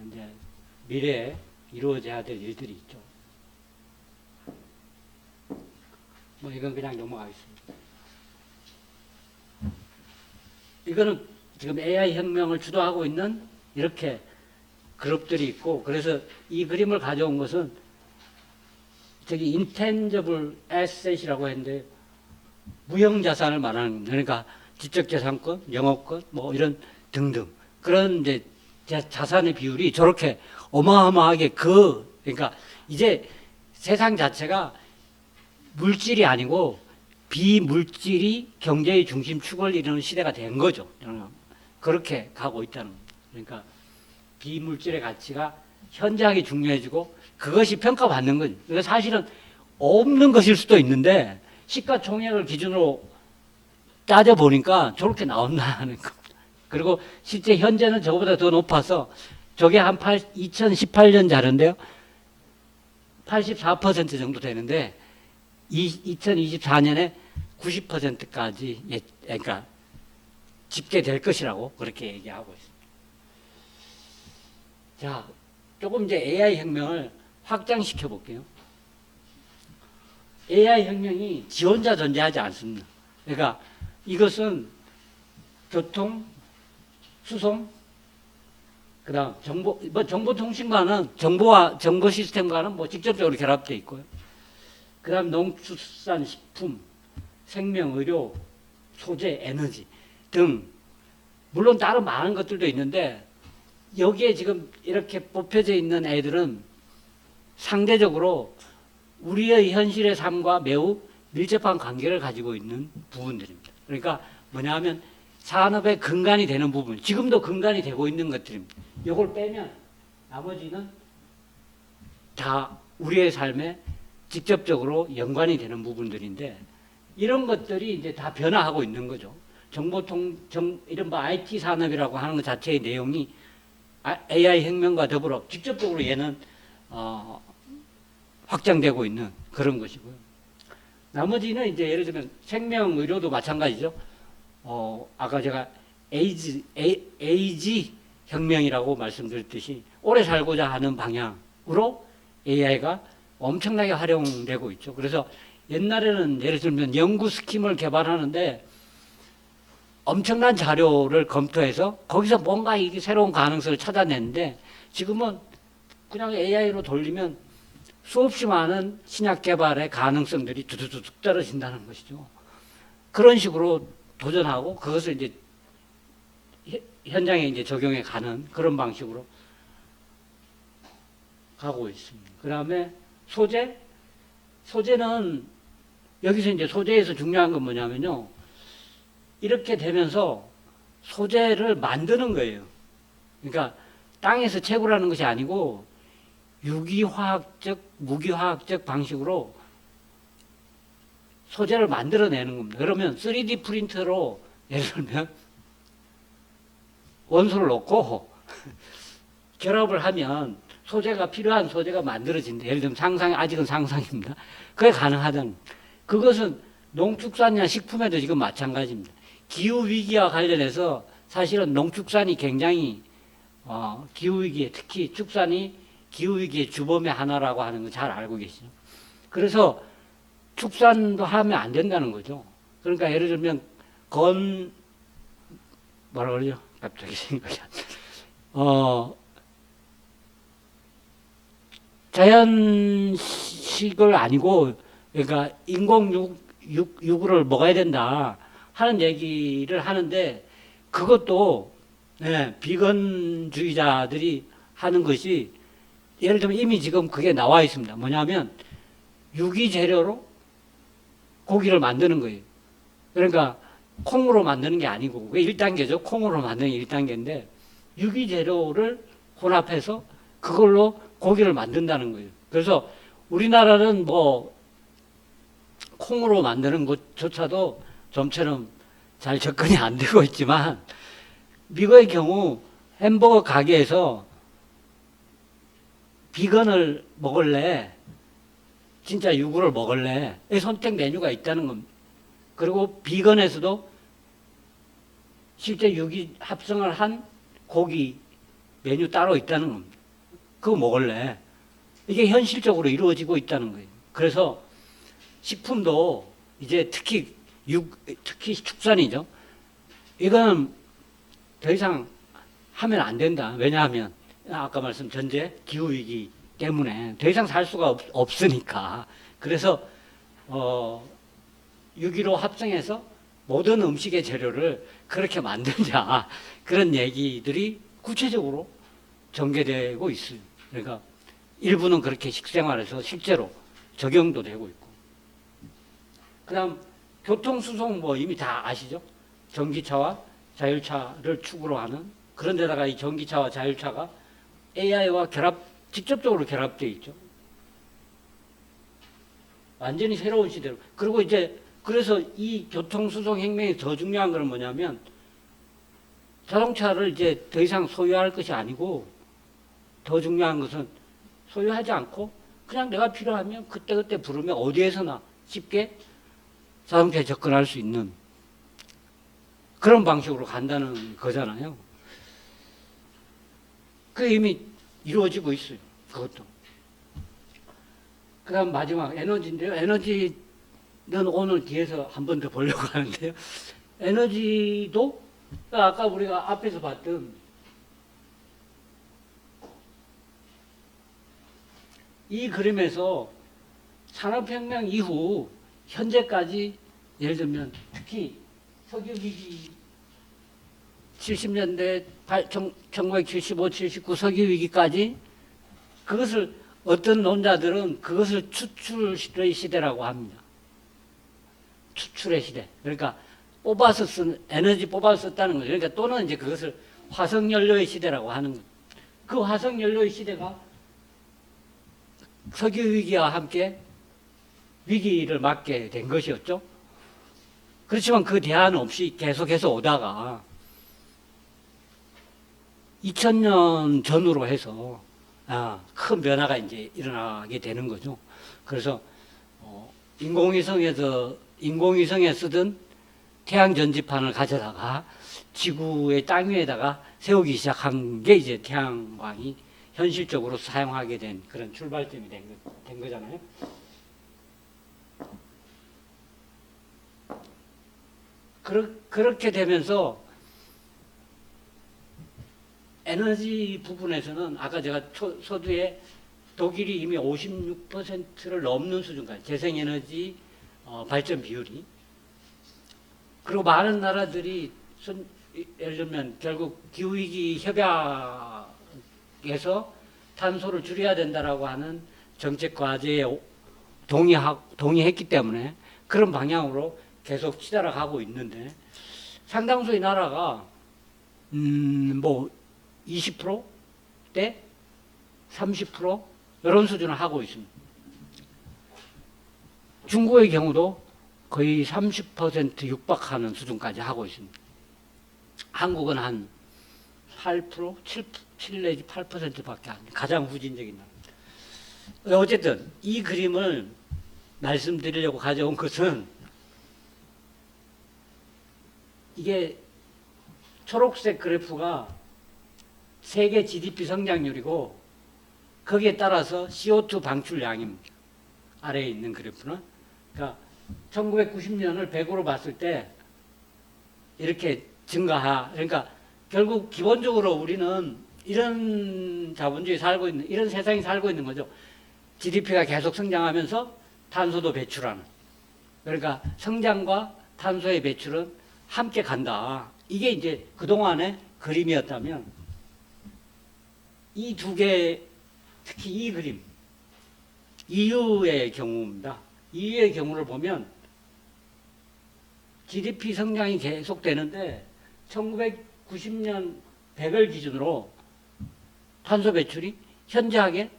이제 미래에 이루어져야 될 일들이 있죠. 뭐 이건 그냥 넘어가겠습니다. 이거는 지금 AI 혁명을 주도하고 있는 이렇게 그룹들이 있고, 그래서 이 그림을 가져온 것은 저기 인텐저블 에셋이라고 했는데 무형 자산을 말하는 겁니다. 그러니까 지적재산권, 영업권, 뭐 이런 등등 그런 이제 자산의 비율이 저렇게 어마어마하게 그러니까 이제 세상 자체가 물질이 아니고 비물질이 경제의 중심축을 이루는 시대가 된 거죠. 그렇게 가고 있다는 겁니다. 그러니까 비물질의 가치가 현저하게 중요해지고 그것이 평가받는 거죠. 그러니까 사실은 없는 것일 수도 있는데 시가총액을 기준으로 따져보니까 저렇게 나온다는 겁니다. 그리고 실제 현재는 저거보다 더 높아서 저게 한 2018년 자료인데요. 84% 정도 되는데 2024년에 90%까지 그러니까 집계될 것이라고 그렇게 얘기하고 있습니다. 자, 조금 이제 AI 혁명을 확장시켜 볼게요. AI 혁명이 지 혼자 존재하지 않습니다. 그러니까 이것은 교통, 수송, 그다음 정보통신과는 정보 시스템과는 뭐 직접적으로 결합되어 있고요. 그다음 농축산식품, 생명, 의료, 소재, 에너지 등 물론 다른 많은 것들도 있는데 여기에 지금 이렇게 뽑혀져 있는 애들은 상대적으로 우리의 현실의 삶과 매우 밀접한 관계를 가지고 있는 부분들입니다. 그러니까 뭐냐 하면 산업의 근간이 되는 부분, 지금도 근간이 되고 있는 것들입니다. 이걸 빼면 나머지는 다 우리의 삶에 직접적으로 연관이 되는 부분들인데 이런 것들이 이제 다 변화하고 있는 거죠. 이른바 IT 산업이라고 하는 것 자체의 내용이 AI 혁명과 더불어 직접적으로 얘는 확장되고 있는 그런 것이고요. 나머지는 이제 예를 들면 생명 의료도 마찬가지죠. 아까 제가 에이지 혁명이라고 말씀드렸듯이 오래 살고자 하는 방향으로 AI가 엄청나게 활용되고 있죠. 그래서 옛날에는 예를 들면 연구 스킴을 개발하는데 엄청난 자료를 검토해서 거기서 뭔가 이게 새로운 가능성을 찾아냈는데 지금은 그냥 AI로 돌리면 수없이 많은 신약 개발의 가능성들이 두두둑 떨어진다는 것이죠. 그런 식으로 도전하고 그것을 이제 현장에 이제 적용해 가는 그런 방식으로 가고 있습니다. 그 다음에 소재는 여기서 이제 소재에서 중요한 건 뭐냐면요. 이렇게 되면서 소재를 만드는 거예요. 그러니까 땅에서 채굴하는 것이 아니고 유기화학적, 무기화학적 방식으로 소재를 만들어내는 겁니다. 그러면 3D 프린터로 예를 들면 원소를 넣고 결합을 하면 소재가 필요한 소재가 만들어진다. 예를 들면 아직은 상상입니다. 그게 가능하다는. 그것은 농축산이나 식품에도 지금 마찬가지입니다. 기후위기와 관련해서 사실은 농축산이 굉장히 기후위기에 특히 축산이 기후위기의 주범의 하나라고 하는 거 잘 알고 계시죠. 그래서 축산도 하면 안 된다는 거죠. 그러니까 예를 들면 뭐라 그러죠? 갑자기 생각이 안 나. 자연식을 아니고 그러니까 인공유구를 먹어야 된다 하는 얘기를 하는데 그것도 비건주의자들이 하는 것이 예를 들면 이미 지금 그게 나와 있습니다. 뭐냐면 유기 재료로 고기를 만드는 거예요. 그러니까 콩으로 만드는 게 아니고 그게 1단계죠. 콩으로 만드는 게 1단계인데 유기 재료를 혼합해서 그걸로 고기를 만든다는 거예요. 그래서 우리나라는 뭐 콩으로 만드는 것조차도 좀처럼 잘 접근이 안 되고 있지만 미국의 경우 햄버거 가게에서 비건을 먹을래 진짜 유구를 먹을래 선택 메뉴가 있다는 겁니다. 그리고 비건에서도 실제 유기 합성을 한 고기 메뉴 따로 있다는 겁니다. 그거 먹을래. 이게 현실적으로 이루어지고 있다는 거예요. 그래서 식품도 이제 특히 축산이죠. 이거는 더 이상 하면 안 된다. 왜냐하면 아까 말씀 전제 기후위기 때문에 더 이상 살 수가 없으니까. 그래서 6.15 합성해서 모든 음식의 재료를 그렇게 만들자. 그런 얘기들이 구체적으로 전개되고 있어요. 그러니까 일부는 그렇게 식생활에서 실제로 적용도 되고 있고. 그 다음 교통수송 뭐 이미 다 아시죠? 전기차와 자율차를 축으로 하는, 그런데다가 이 전기차와 자율차가 AI와 직접적으로 결합되어 있죠. 완전히 새로운 시대로. 그리고 이제 그래서 이 교통수송 혁명이 더 중요한 건 뭐냐면 자동차를 이제 더 이상 소유할 것이 아니고 더 중요한 것은 소유하지 않고 그냥 내가 필요하면 그때그때 부르면 어디에서나 쉽게 자동차에 접근할 수 있는 그런 방식으로 간다는 거잖아요. 그게 이미 이루어지고 있어요. 그것도. 그 다음 마지막 에너지인데요. 에너지는 오늘 뒤에서 한 번 더 보려고 하는데요. 에너지도 아까 우리가 앞에서 봤던 이 그림에서 산업혁명 이후 현재까지 예를 들면 특히 석유위기 70년대 1975, 79 석유위기까지 그것을 어떤 논자들은 그것을 추출의 시대라고 합니다. 추출의 시대. 그러니까 뽑아서 쓴 에너지 뽑아서 썼다는 거죠. 그러니까 또는 이제 그것을 화석연료의 시대라고 하는 거죠. 그 화석연료의 시대가 석유위기와 함께 위기를 맞게 된 것이었죠. 그렇지만 그 대안 없이 계속해서 오다가 2000년 전후로 해서 큰 변화가 이제 일어나게 되는 거죠. 그래서 인공위성에 쓰던 태양 전지판을 가져다가 지구의 땅 위에다가 세우기 시작한 게 이제 태양광이 현실적으로 사용하게 된 그런 출발점이 된 거잖아요. 그렇게 되면서 에너지 부분에서는 아까 제가 서두에 독일이 이미 56%를 넘는 수준까지 재생에너지 발전 비율이, 그리고 많은 나라들이 예를 들면 결국 기후위기 협약에서 탄소를 줄여야 된다라고 하는 정책 과제에 동의했기 때문에 그런 방향으로 계속 치달아 가고 있는데 상당수의 나라가 뭐 20%대 30% 이런 수준을 하고 있습니다. 중국의 경우도 거의 30% 육박하는 수준까지 하고 있습니다. 한국은 한 8%, 7 내지 8%밖에 안 돼요. 가장 후진적인 나라. 어쨌든 이 그림을 말씀드리려고 가져온 것은 이게 초록색 그래프가 세계 GDP 성장률이고 거기에 따라서 CO2 방출량입니다. 아래에 있는 그래프는. 그러니까 1990년을 100으로 봤을 때 이렇게 그러니까 결국 기본적으로 우리는 이런 자본주의 살고 있는, 이런 세상에 살고 있는 거죠. GDP가 계속 성장하면서 탄소도 배출하는. 그러니까 성장과 탄소의 배출은 함께 간다. 이게 이제 그동안의 그림이었다면 이 두 개, 특히 이 그림, EU의 경우입니다. EU의 경우를 보면 GDP 성장이 계속되는데 1990년 100을 기준으로 탄소 배출이 현저하게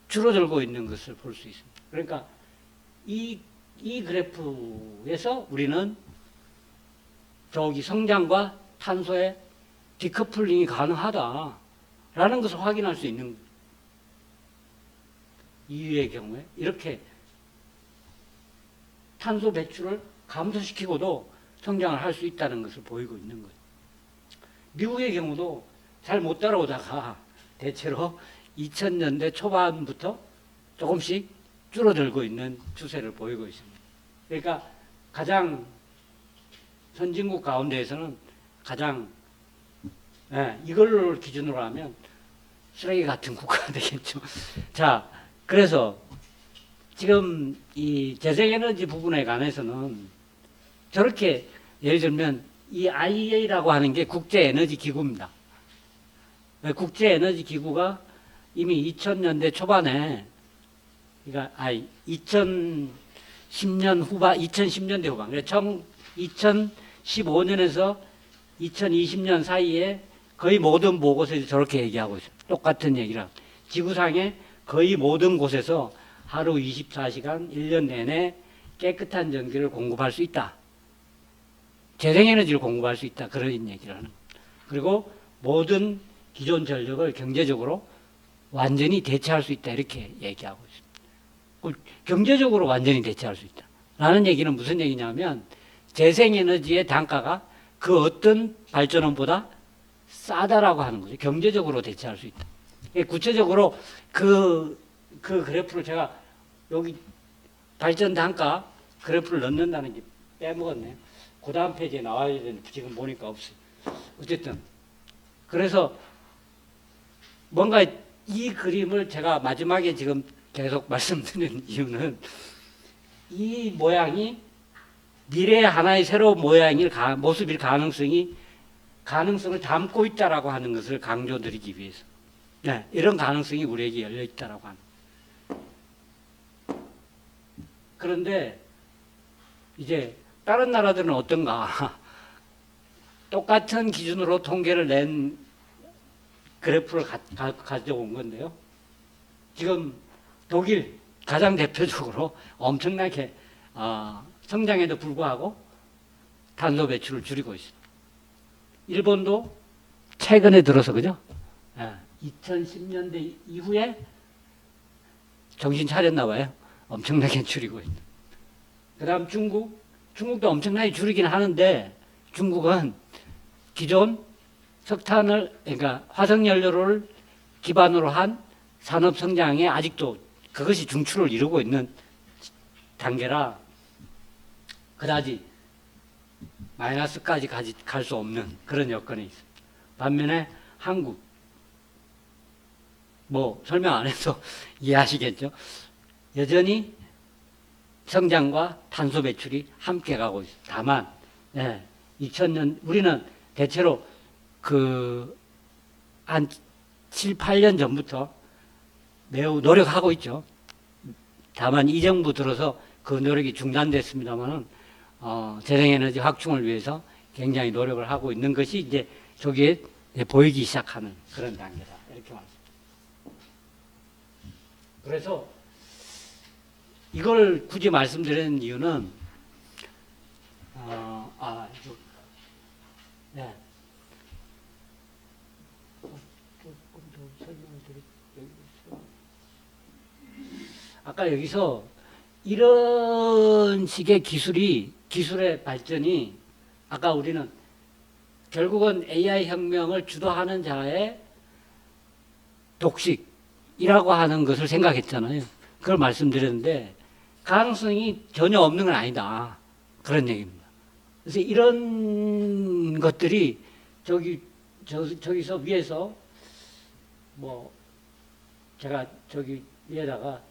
줄어들고 있는 것을 볼 수 있습니다. 그러니까 이 그래프에서 우리는 저기 성장과 탄소의 디커플링이 가능하다라는 것을 확인할 수 있는 거예요. EU의 경우에 이렇게 탄소 배출을 감소시키고도 성장을 할 수 있다는 것을 보이고 있는 거예요. 미국의 경우도 잘 못 따라오다가 대체로 2000년대 초반부터 조금씩 줄어들고 있는 추세를 보이고 있습니다. 그러니까 가장 선진국 가운데에서는 가장 이걸 기준으로 하면 쓰레기 같은 국가가 되겠죠. 자, 그래서 지금 이 재생에너지 부분에 관해서는 저렇게 예를 들면 이 IEA라고 하는 게 국제에너지기구입니다. 국제에너지기구가 이미 2000년대 초반에 그러니까 2010년 후반, 2010년대 후반, 그러니까 2015년에서 2020년 사이에 거의 모든 보고서에서 저렇게 얘기하고 있어요. 똑같은 얘기라. 지구상의 거의 모든 곳에서 하루 24시간 1년 내내 깨끗한 전기를 공급할 수 있다. 재생에너지를 공급할 수 있다. 그런 얘기를 하는 거예요. 그리고 모든 기존 전력을 경제적으로 완전히 대체할 수 있다. 이렇게 얘기하고 있습니다. 경제적으로 완전히 대체할 수 있다. 라는 얘기는 무슨 얘기냐면 재생에너지의 단가가 그 어떤 발전원보다 싸다라고 하는 거죠. 경제적으로 대체할 수 있다. 구체적으로 그 그래프를 제가 여기 발전 단가 그래프를 넣는다는 게 빼먹었네요. 그 다음 페이지에 나와야 되는데 지금 보니까 없어요. 어쨌든 그래서 뭔가 이 그림을 제가 마지막에 지금 계속 말씀드리는 이유는 이 모양이 미래의 하나의 새로운 모습일 가능성을 담고 있다라고 하는 것을 강조드리기 위해서 이런 가능성이 우리에게 열려 있다라고 하는. 그런데 이제 다른 나라들은 어떤가? 똑같은 기준으로 통계를 낸 그래프를 가져온 건데요. 지금 독일 가장 대표적으로 엄청나게 성장에도 불구하고 탄소 배출을 줄이고 있습니다. 일본도 최근에 들어서 그죠? 2010년대 이후에 정신 차렸나 봐요. 엄청나게 줄이고 있는. 그 다음 중국도 엄청나게 줄이긴 하는데 중국은 기존 그러니까 화석연료를 기반으로 한 산업 성장에 아직도 그것이 중추를 이루고 있는 단계라 그다지 마이너스까지 갈 수 없는 그런 여건이 있습니다. 반면에 한국 뭐 설명 안 해서 이해하시겠죠? 여전히 성장과 탄소 배출이 함께 가고 있어요. 다만 2000년 우리는 대체로 한 7, 8년 전부터 매우 노력하고 있죠. 다만 이 정부 들어서 그 노력이 중단됐습니다만은 재생에너지 확충을 위해서 굉장히 노력을 하고 있는 것이 이제 저기에 보이기 시작하는 그런 단계다. 이렇게 말씀드립니다. 그래서 이걸 굳이 말씀드리는 이유는 조금 더 설명을 드릴게요. 아까 여기서 이런 식의 기술의 발전이 아까 우리는 결국은 AI 혁명을 주도하는 자의 독식이라고 하는 것을 생각했잖아요. 그걸 말씀드렸는데 가능성이 전혀 없는 건 아니다. 그런 얘기입니다. 그래서 이런 것들이 저기서 위에서 뭐 제가 저기 위에다가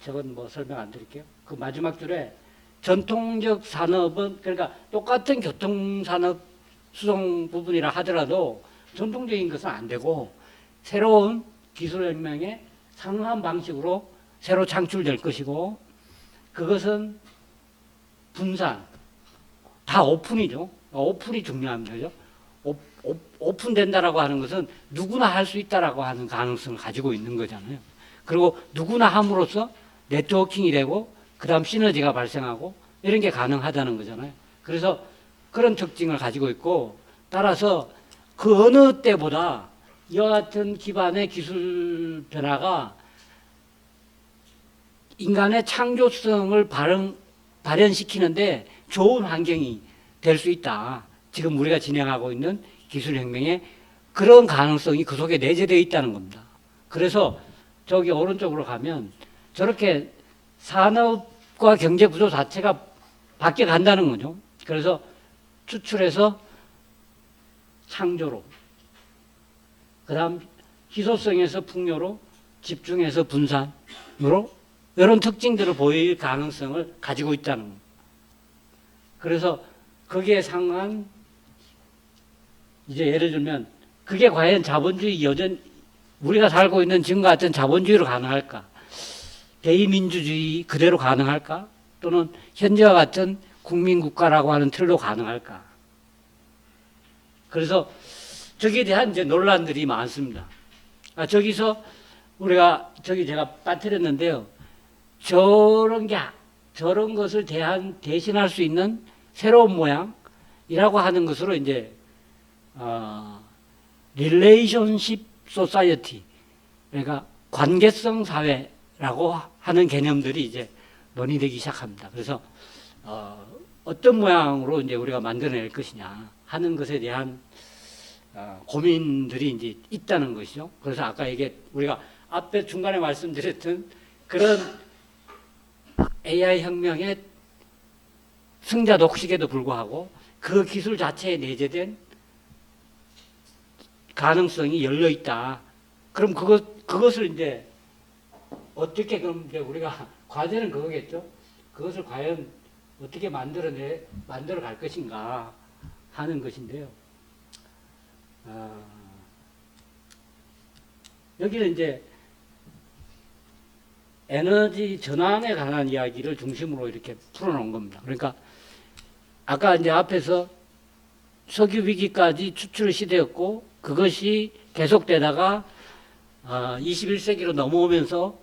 저건 뭐 설명 안 드릴게요. 그 마지막 줄에 전통적 산업은 그러니까 똑같은 교통산업 수송 부분이라 하더라도 전통적인 것은 안 되고 새로운 기술혁명에 상응한 방식으로 새로 창출될 것이고 그것은 분산 다 오픈이죠. 오픈이 중요합니다. 그죠? 오픈된다라고 하는 것은 누구나 할 수 있다라고 하는 가능성을 가지고 있는 거잖아요. 그리고 누구나 함으로써 네트워킹이 되고 그 다음 시너지가 발생하고 이런 게 가능하다는 거잖아요. 그래서 그런 특징을 가지고 있고 따라서 그 어느 때보다 이와 같은 기반의 기술 변화가 인간의 창조성을 발현시키는데 좋은 환경이 될 수 있다. 지금 우리가 진행하고 있는 기술혁명의 그런 가능성이 그 속에 내재되어 있다는 겁니다. 그래서 저기 오른쪽으로 가면 저렇게 산업과 경제 구조 자체가 바뀌어 간다는 거죠. 그래서 추출해서 창조로, 그 다음 희소성에서 풍요로, 집중해서 분산으로 이런 특징들을 보일 가능성을 가지고 있다는 겁니다. 그래서 거기에 상한 이제 예를 들면 그게 과연 자본주의 우리가 살고 있는 지금과 같은 자본주의로 가능할까? 대의민주주의 그대로 가능할까? 또는 현재와 같은 국민국가라고 하는 틀로 가능할까? 그래서 저기에 대한 이제 논란들이 많습니다. 저기서 우리가 제가 빠뜨렸는데요. 저런 것을 대신할 수 있는 새로운 모양이라고 하는 것으로 이제 릴레이션십 소사이어티, 그러니까 관계성 사회라고 하는 개념들이 이제 논의되기 시작합니다. 그래서 어떤 모양으로 이제 우리가 만들어낼 것이냐 하는 것에 대한 고민들이 이제 있다는 것이죠. 그래서 아까 우리가 앞에 중간에 말씀드렸던 그런 AI 혁명의 승자 독식에도 불구하고 그 기술 자체에 내재된 가능성이 열려 있다. 그럼 그것을 이제 어떻게 그럼 이제 우리가 과제는 그거겠죠. 그것을 과연 어떻게 만들어 갈 것인가 하는 것인데요. 여기는 이제 에너지 전환에 관한 이야기를 중심으로 이렇게 풀어놓은 겁니다. 그러니까 아까 이제 앞에서 석유 위기까지 추출 시대였고 그것이 계속되다가 21세기로 넘어오면서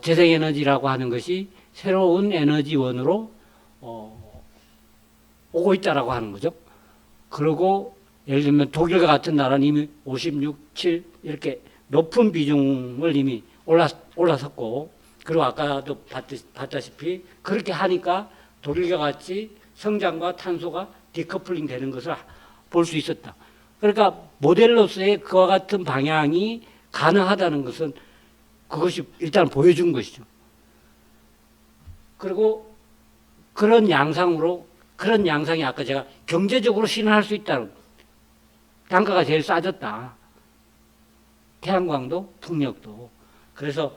재생에너지라고 하는 것이 새로운 에너지원으로 오고 있다라고 하는 거죠. 그리고 예를 들면 독일과 같은 나라는 이미 56, 7 이렇게 높은 비중을 이미 올라섰고, 그리고 아까도 봤다시피 그렇게 하니까 독일과 같이 성장과 탄소가 디커플링 되는 것을 볼 수 있었다. 그러니까 모델로서의 그와 같은 방향이 가능하다는 것은 그것이 일단 보여준 것이죠. 그리고 그런 양상이 아까 제가 경제적으로 실현할 수 있다는, 단가가 제일 싸졌다. 태양광도 풍력도. 그래서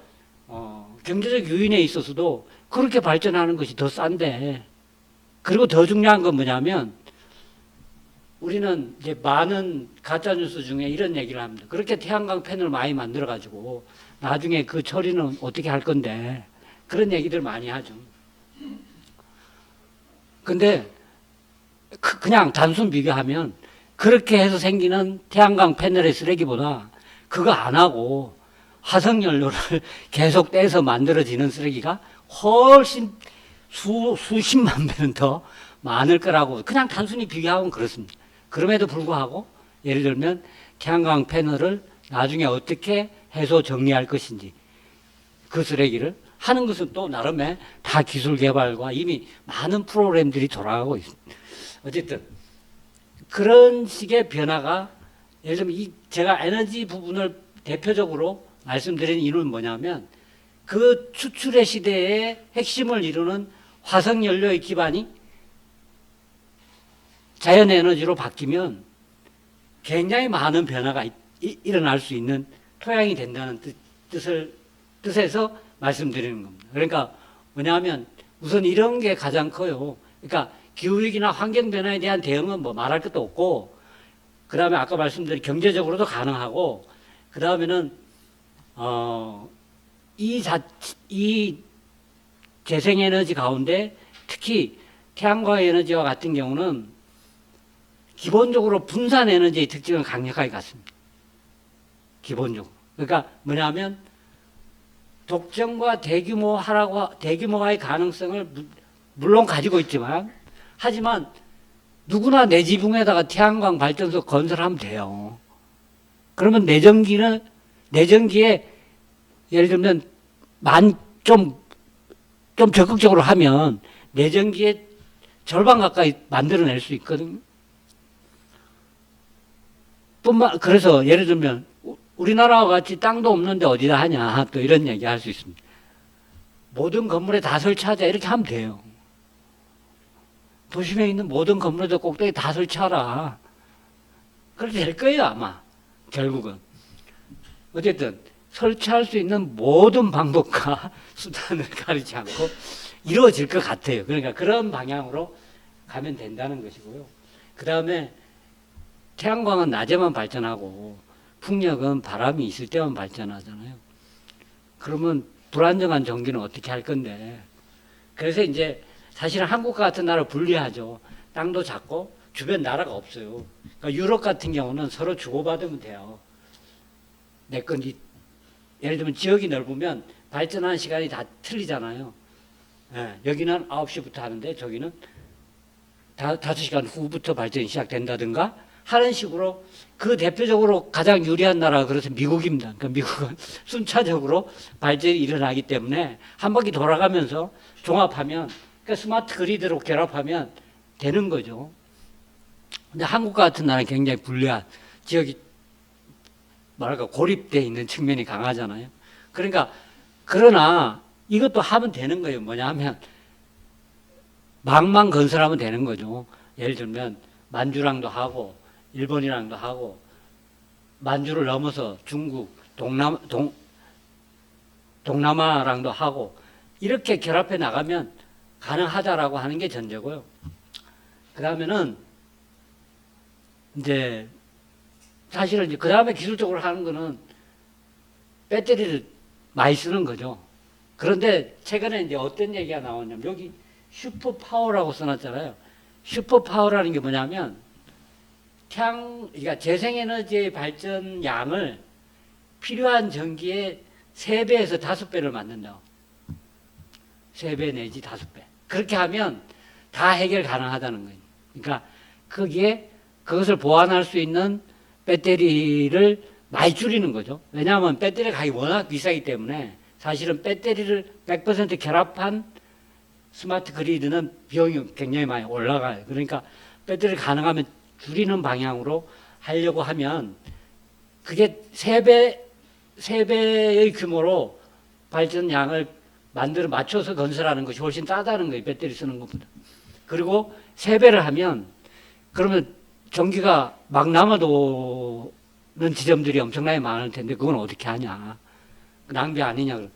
경제적 요인에 있어서도 그렇게 발전하는 것이 더 싼데, 그리고 더 중요한 건 뭐냐면 우리는 이제 많은 가짜뉴스 중에 이런 얘기를 합니다. 그렇게 태양광 패널을 많이 만들어가지고 나중에 그 처리는 어떻게 할 건데, 그런 얘기들 많이 하죠. 근데 그냥 단순 비교하면 그렇게 해서 생기는 태양광 패널의 쓰레기보다 그거 안 하고 화석연료를 계속 떼서 만들어지는 쓰레기가 훨씬 수십만 배는 더 많을 거라고 그냥 단순히 비교하면 그렇습니다. 그럼에도 불구하고 예를 들면 태양광 패널을 나중에 어떻게 해서 정리할 것인지, 그 쓰레기를 하는 것은 또 나름의 다 기술 개발과 이미 많은 프로그램들이 돌아가고 있습니다. 어쨌든 그런 식의 변화가, 예를 들면 제가 에너지 부분을 대표적으로 말씀드린 이유는 뭐냐면 그 추출의 시대의 핵심을 이루는 화석연료의 기반이 자연에너지로 바뀌면 굉장히 많은 변화가 일어날 수 있는 토양이 된다는 뜻에서 말씀드리는 겁니다. 그러니까 뭐냐면 우선 이런 게 가장 커요. 그러니까 기후위기나 환경변화에 대한 대응은 뭐 말할 것도 없고, 그 다음에 아까 말씀드린 경제적으로도 가능하고, 그 다음에는 이 재생에너지 가운데 특히 태양광 에너지와 같은 경우는 기본적으로 분산 에너지의 특징을 강력하게 갖습니다. 기본적으로. 그러니까 뭐냐면 독점과 대규모화의 가능성을 물론 가지고 있지만, 하지만 누구나 내 지붕에다가 태양광 발전소 건설하면 돼요. 그러면 내전기에 예를 들면 좀 적극적으로 하면 내전기의 절반 가까이 만들어낼 수 있거든요. 그래서 예를 들면 우리나라와 같이 땅도 없는데 어디다 하냐 또 이런 얘기 할 수 있습니다. 모든 건물에 다 설치하자 이렇게 하면 돼요. 도심에 있는 모든 건물에도 꼭대기 다 설치하라. 그렇게 될 거예요 아마 결국은. 어쨌든 설치할 수 있는 모든 방법과 수단을 가리지 않고 이루어질 것 같아요. 그러니까 그런 방향으로 가면 된다는 것이고요. 그 다음에 태양광은 낮에만 발전하고 풍력은 바람이 있을 때만 발전하잖아요. 그러면 불안정한 전기는 어떻게 할 건데. 그래서 이제 사실은 한국과 같은 나라 불리하죠. 땅도 작고 주변 나라가 없어요. 그러니까 유럽 같은 경우는 서로 주고받으면 돼요. 내 건 예를 들면 지역이 넓으면 발전하는 시간이 다 틀리잖아요. 예, 여기는 9시부터 하는데 저기는 5시간 후부터 발전이 시작된다든가 하는 식으로 그 대표적으로 가장 유리한 나라가 그래서 미국입니다. 그러니까 미국은 순차적으로 발전이 일어나기 때문에 한 바퀴 돌아가면서 종합하면 그러니까 스마트 그리드로 결합하면 되는 거죠. 근데 한국과 같은 나라는 굉장히 불리한 지역이 뭐랄까 고립되어 있는 측면이 강하잖아요. 그러니까 그러나 이것도 하면 되는 거예요. 뭐냐 하면 망만 건설하면 되는 거죠. 예를 들면 만주랑도 하고 일본이랑도 하고 만주를 넘어서 중국, 동남아랑도 하고 이렇게 결합해 나가면 가능하다라고 하는 게 전제고요. 그 다음에는 이제 사실은 이제 그 다음에 기술적으로 하는 거는 배터리를 많이 쓰는 거죠. 그런데 최근에 이제 어떤 얘기가 나오냐면 여기 슈퍼파워라고 써놨잖아요. 슈퍼파워라는 게 뭐냐면 그러니까 재생에너지의 발전량을 필요한 전기의 3배에서 5배를 만든다고. 3배 내지 5배. 그렇게 하면 다 해결 가능하다는 거예요. 그러니까 거기에 그것을 보완할 수 있는 배터리를 많이 줄이는 거죠. 왜냐하면 배터리 가격이 워낙 비싸기 때문에 사실은 배터리를 100% 결합한 스마트 그리드는 비용이 굉장히 많이 올라가요. 그러니까 배터리를 가능하면 줄이는 방향으로 하려고 하면 그게 3배의 규모로 발전량을 맞춰서 건설하는 것이 훨씬 싸다는 거예요. 배터리 쓰는 것보다. 그리고 3배를 하면 그러면 전기가 막 남아도는 지점들이 엄청나게 많을 텐데 그건 어떻게 하냐. 낭비 아니냐.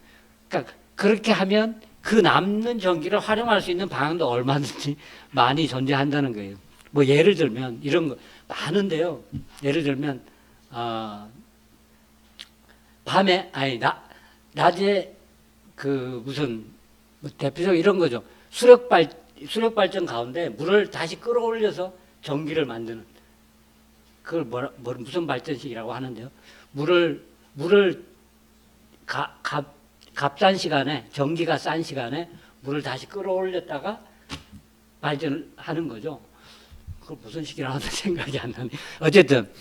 그러니까 그렇게 하면 그 남는 전기를 활용할 수 있는 방안도 얼마든지 많이 존재한다는 거예요. 뭐 예를 들면 이런 거 많은데요. 예를 들면 낮에 그 무슨 뭐 대표적 이런 거죠. 수력 발전 가운데 물을 다시 끌어올려서 전기를 만드는 그걸 무슨 발전식이라고 하는데요. 물을 값싼 시간에 전기가 싼 시간에 물을 다시 끌어올렸다가 발전을 하는 거죠. 그걸 무슨 식이라고 하는지 생각이 안 나네. 어쨌든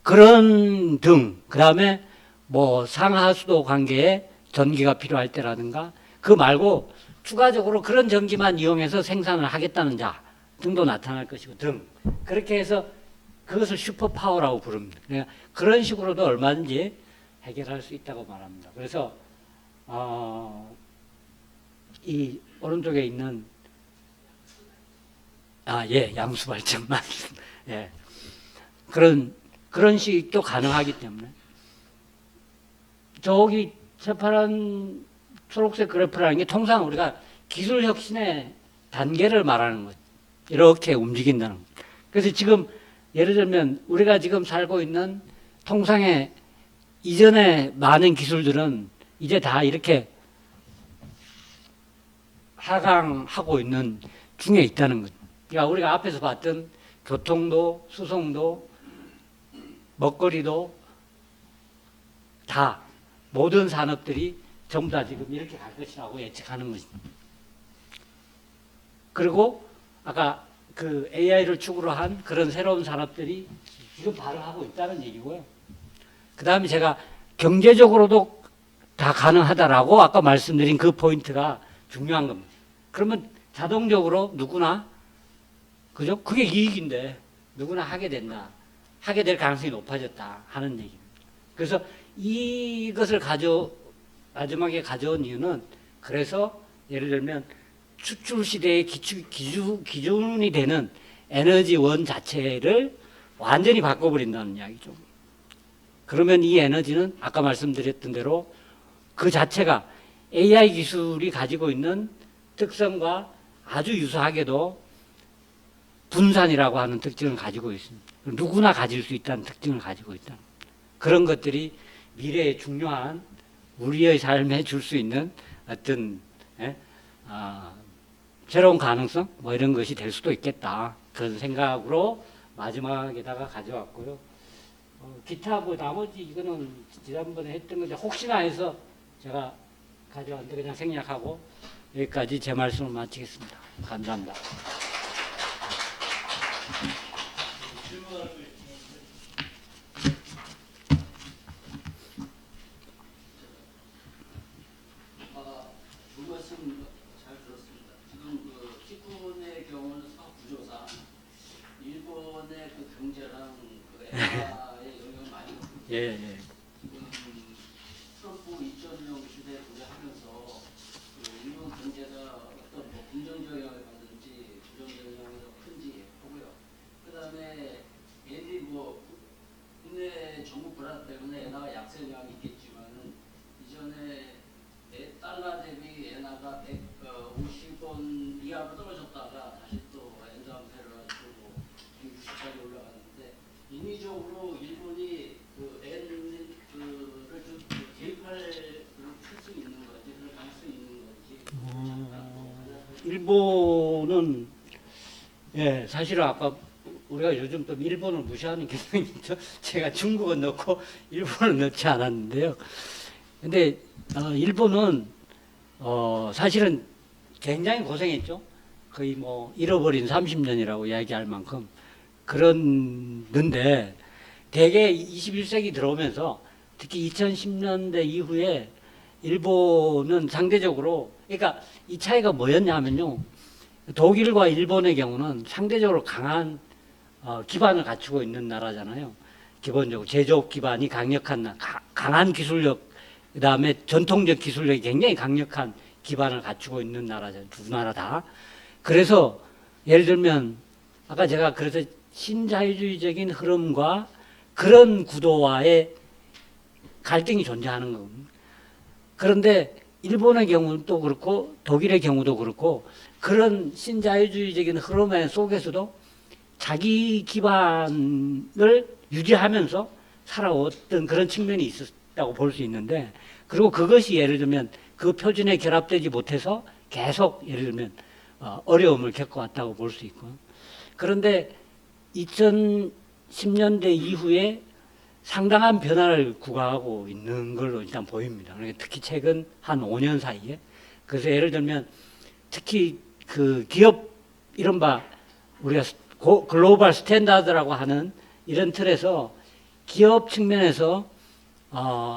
그런 등 그다음에 뭐 상하수도 관계에 전기가 필요할 때라든가 그 말고 추가적으로 그런 전기만 이용해서 생산을 하겠다는 자 등도 나타날 것이고 등 그렇게 해서 그것을 슈퍼파워라고 부릅니다. 그러니까 그런 식으로도 얼마든지 해결할 수 있다고 말합니다. 그래서 이 오른쪽에 있는 양수 발전만 예. 그런 식도 가능하기 때문에 저기 새파란 초록색 그래프라는 게 통상 우리가 기술 혁신의 단계를 말하는 거죠. 이렇게 움직인다는 거죠. 그래서 지금 예를 들면 우리가 지금 살고 있는 통상의 이전의 많은 기술들은 이제 다 이렇게 하강하고 있는 중에 있다는 거죠. 그러니까 우리가 앞에서 봤던 교통도, 수송도, 먹거리도 다 모든 산업들이 전부 다 지금 이렇게 갈 것이라고 예측하는 것입니다. 그리고 아까 그 AI를 축으로 한 그런 새로운 산업들이 지금 바로 하고 있다는 얘기고요. 그 다음에 제가 경제적으로도 다 가능하다라고 아까 말씀드린 그 포인트가 중요한 겁니다. 그러면 자동적으로 누구나 그죠? 그게 이익인데 누구나 하게 된다. 하게 될 가능성이 높아졌다 하는 얘기입니다. 그래서 이것을 마지막에 가져온 이유는 그래서 예를 들면 수출 시대의 기준이 되는 에너지원 자체를 완전히 바꿔버린다는 이야기죠. 그러면 이 에너지는 아까 말씀드렸던 대로 그 자체가 AI 기술이 가지고 있는 특성과 아주 유사하게도 분산이라고 하는 특징을 가지고 있습니다. 누구나 가질 수 있다는 특징을 가지고 있다. 그런 것들이 미래의 중요한 우리의 삶에 줄 수 있는 어떤 새로운 가능성 뭐 이런 것이 될 수도 있겠다. 그런 생각으로 마지막에다가 가져왔고요. 기타 뭐 나머지 이거는 지난번에 했던 건데 혹시나 해서 제가 가져왔는데 그냥 생략하고 여기까지 제 말씀을 마치겠습니다. 감사합니다. 그 말씀 잘 들었습니다. 지금 그 직군의 경우는 사업 구조상 일본의 그 경제랑 그 엔화의 영향을 많이 받고 예, 예. 지금 트럼프 2.0 시대에 도래하면서 그 일본 경제가 어떤 뭐 긍정적 영향을 받는지 부정적 영향이 더 큰지 보고요. 그 다음에 얘들이 뭐 국내 정부 불안 때문에 엔화가 약세 영향이 있겠지만은 이전에 달러 대비 엔화가 150원 이하로 떨어졌다가 다시 또 엔상태로 가지고 160까지 올라갔는데 인위적으로 일본이 그 엔을 좀 개입할 수 있는 건지 그런 가능성이 있는 건지. 일본은 예 사실은 아까 우리가 요즘 또 일본을 무시하는 경향이 있죠. 제가 중국은 넣고 일본을 넣지 않았는데요. 근데 일본은 사실은 굉장히 고생했죠. 거의 뭐 잃어버린 30년이라고 이야기할 만큼 그런데 대개 21세기 들어오면서 특히 2010년대 이후에 일본은 상대적으로 그러니까 이 차이가 뭐였냐면요. 독일과 일본의 경우는 상대적으로 강한 기반을 갖추고 있는 나라잖아요. 기본적으로 제조업 기반이 강한 기술력 그 다음에 전통적 기술력이 굉장히 강력한 기반을 갖추고 있는 나라잖아요. 두 나라 다. 그래서 예를 들면 아까 제가 그래서 신자유주의적인 흐름과 그런 구도와의 갈등이 존재하는 겁니다. 그런데 일본의 경우는 또 그렇고 독일의 경우도 그렇고 그런 신자유주의적인 흐름 속에서도 자기 기반을 유지하면서 살아왔던 그런 측면이 있었다고 볼 수 있는데 그리고 그것이 예를 들면 그 표준에 결합되지 못해서 계속 예를 들면 어려움을 겪어왔다고 볼 수 있고 그런데 2010년대 이후에 상당한 변화를 구가하고 있는 걸로 일단 보입니다. 그러니까 특히 최근 한 5년 사이에 그래서 예를 들면 특히 그 기업 이른바 우리가 글로벌 스탠다드라고 하는 이런 틀에서 기업 측면에서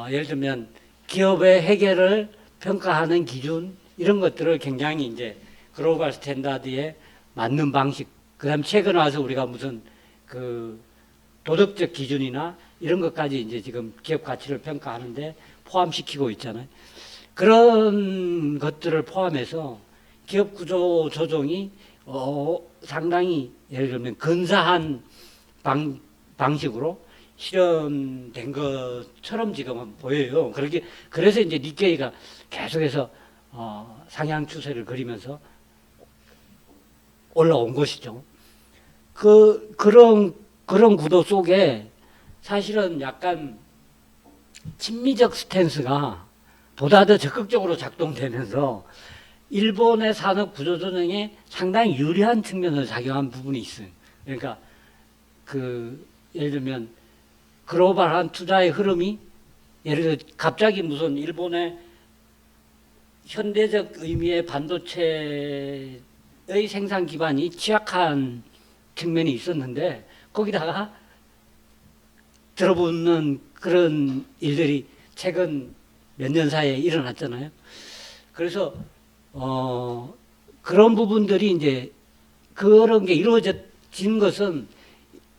예를 들면 기업의 해결을 평가하는 기준 이런 것들을 굉장히 이제 글로벌 스탠다드에 맞는 방식 그다음 최근 와서 우리가 무슨 그 도덕적 기준이나 이런 것까지 이제 지금 기업 가치를 평가하는데 포함시키고 있잖아요. 그런 것들을 포함해서 기업 구조 조정이 상당히 예를 들면 근사한 방식으로 실현된 것처럼 지금은 보여요. 그래서 이제 니케이가 계속해서 상향 추세를 그리면서 올라온 것이죠. 그런 구도 속에 사실은 약간 친미적 스탠스가 보다 더 적극적으로 작동되면서 일본의 산업 구조조정에 상당히 유리한 측면으로 작용한 부분이 있어요. 그러니까 예를 들면 글로벌한 투자의 흐름이 예를 들어 갑자기 무슨 일본의 현대적 의미의 반도체의 생산 기반이 취약한 측면이 있었는데 거기다가 들어붙는 그런 일들이 최근 몇 년 사이에 일어났잖아요. 그래서 그런 부분들이 이제 그런 게 이루어진 것은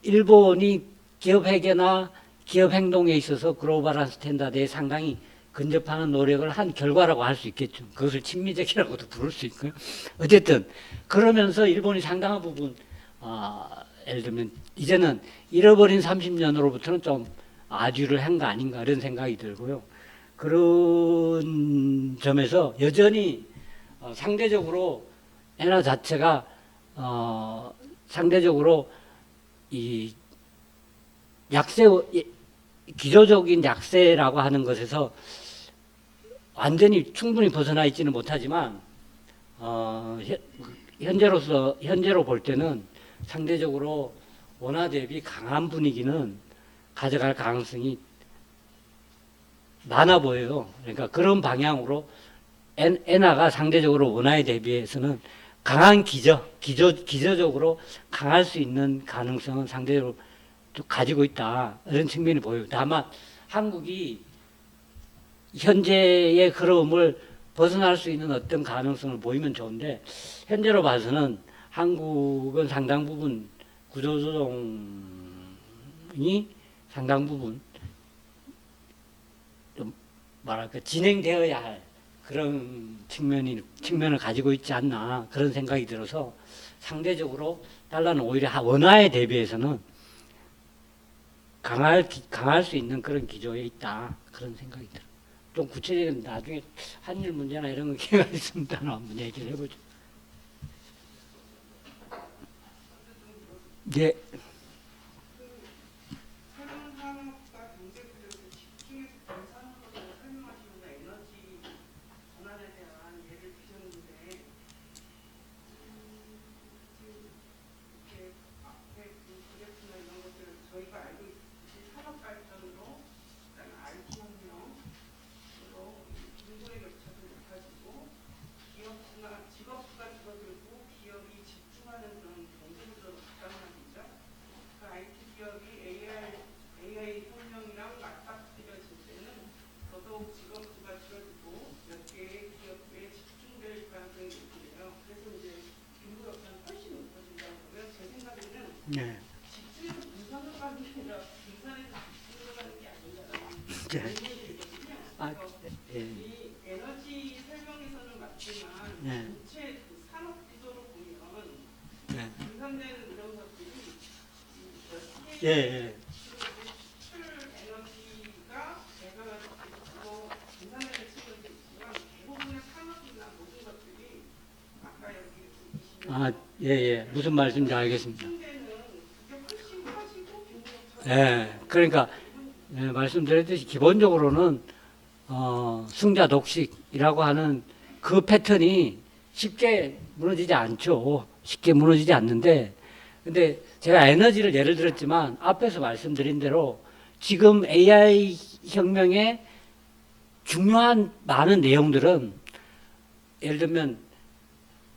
일본이 기업 회계나 기업 행동에 있어서 글로벌한 스탠다드에 상당히 근접하는 노력을 한 결과라고 할 수 있겠죠. 그것을 친미적이라고도 부를 수 있고요. 어쨌든 그러면서 일본이 상당한 부분 예를 들면 이제는 잃어버린 30년으로부터는 좀 아주를 한 거 아닌가 이런 생각이 들고요. 그런 점에서 여전히 상대적으로 엔화 자체가 상대적으로 이 약세 기조적인 약세라고 하는 것에서 완전히 충분히 벗어나 있지는 못하지만 현재로 볼 때는 상대적으로 원화 대비 강한 분위기는 가져갈 가능성이 많아 보여요. 그러니까 그런 방향으로 엔화가 상대적으로 원화에 대비해서는 강한 기저적으로 강할 수 있는 가능성은 상대적으로 가지고 있다. 이런 측면이 보여요. 다만 한국이 현재의 흐름을 벗어날 수 있는 어떤 가능성을 보이면 좋은데 현재로 봐서는 한국은 상당 부분 구조조정이 상당 부분 좀 뭐랄까 진행되어야 할 그런 측면을 가지고 있지 않나 그런 생각이 들어서 상대적으로 달러는 오히려 원화에 대비해서는 강할 수 있는 그런 기조에 있다 그런 생각이 들어요. 좀 구체적인 나중에 한일 문제나 이런 거 기회가 있으면 한번 얘기를 해보죠. 네. 네. 네. 아, 예. 이 에너지 설명에서는 맞지만 네. 전체 그 산업 구조로 보면 네. 분산되는 이런 것들이 몇 예, 예. 수출 에너지가 제가 분산되는 측면도 있지만 대부분의 산업이나 모든 것들이 아까 여기 보시면 아, 예, 예. 무슨 말씀인지 알겠습니다. 충대는 그게 훨씬 커지고 빈부격차가 예. 그러니까 예, 말씀드렸듯이 기본적으로는 승자 독식이라고 하는 그 패턴이 쉽게 무너지지 않죠. 쉽게 무너지지 않는데, 근데 제가 에너지를 예를 들었지만 앞에서 말씀드린 대로 지금 AI 혁명의 중요한 많은 내용들은 예를 들면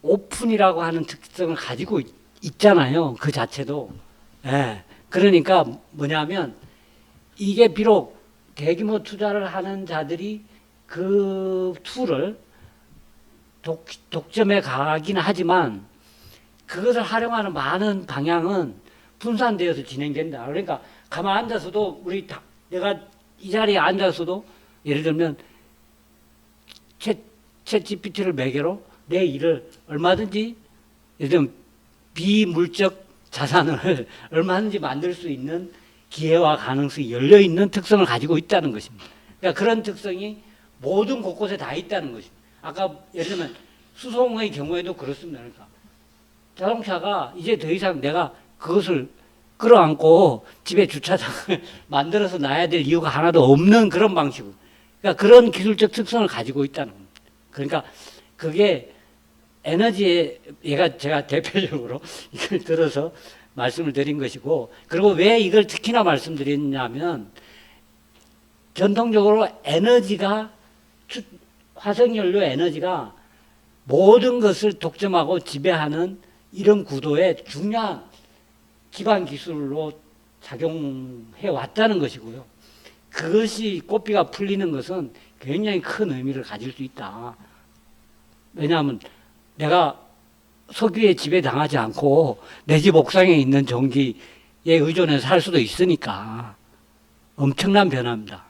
오픈이라고 하는 특성을 가지고 있잖아요. 그 자체도. 예. 그러니까 뭐냐면 이게 비록 대규모 투자를 하는 자들이 그 툴을 독점해 가긴 하지만 그것을 활용하는 많은 방향은 분산되어서 진행된다. 그러니까 가만 앉아서도 내가 이 자리에 앉아서도 예를 들면 챗 GPT를 매개로 내 일을 얼마든지 예를 들면 비물적 자산을 얼마든지 만들 수 있는 기회와 가능성이 열려있는 특성을 가지고 있다는 것입니다. 그러니까 그런 특성이 모든 곳곳에 다 있다는 것입니다. 아까 예를 들면 수송의 경우에도 그렇습니다. 그러니까 자동차가 이제 더 이상 내가 그것을 끌어안고 집에 주차장을 만들어서 놔야 될 이유가 하나도 없는 그런 방식으로. 그러니까 그런 기술적 특성을 가지고 있다는 겁니다. 그러니까 그게 에너지에 제가 대표적으로 이걸 들어서 말씀을 드린 것이고, 그리고 왜 이걸 특히나 말씀드렸냐면 전통적으로 화석연료 에너지가 모든 것을 독점하고 지배하는 이런 구도의 중요한 기반 기술로 작용해 왔다는 것이고요. 그것이 꽃비가 풀리는 것은 굉장히 큰 의미를 가질 수 있다. 왜냐하면 내가 석유에 지배당하지 않고 내 집 옥상에 있는 전기 의존해서 살 수도 있으니까 엄청난 변화입니다.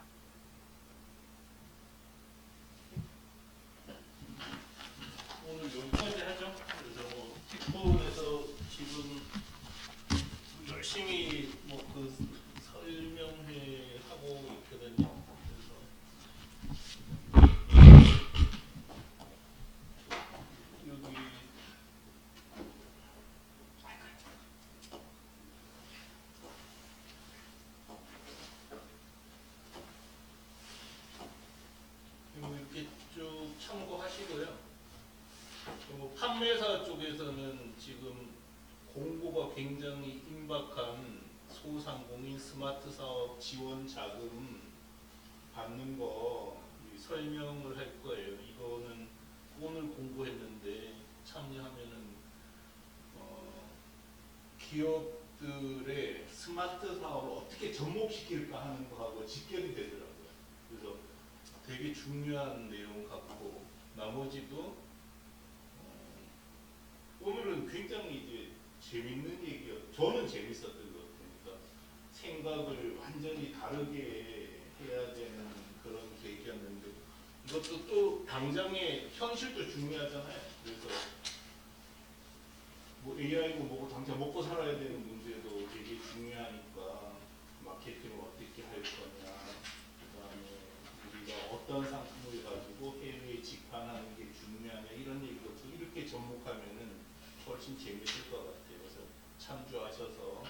오늘 여기까지 하죠. 그래서 뭐 뒷부분에서 지금 열심히 뭐 그 설명회 하고 있거든요. 그래서 여기 이렇게 쭉 참고하시고요. 그리고 판매사 쪽에서는 지금 공고가 굉장히 임박한 소상공인 스마트 사업 지원 자금 받는 거 설명을 할 거예요. 이거는 오늘 공고했는데 참여하면은 기업들의 스마트 사업을 어떻게 접목시킬까 하는 거하고 직결이 되더라고요. 그래서 되게 중요한 내용 같고 나머지도 오늘은 굉장히 이제 재밌는 얘기요. 저는 재밌었던 것 같으니까 생각을 완전히 다르게 해야 되는 그런 계기였는데 이것도 또 당장의 현실도 중요하잖아요. 그래서 뭐 AI고 뭐고 당장 먹고 살아야 되는 문제도 되게 중요하니까 마케팅을 어떻게 할 거냐, 그다음에 우리가 어떤 상품을 가지고 해외에 직판하는 게 중요하냐 이런 얘기도 이렇게 접목하면은 훨씬 재밌을 것 같아요. 그래서 참조하셔서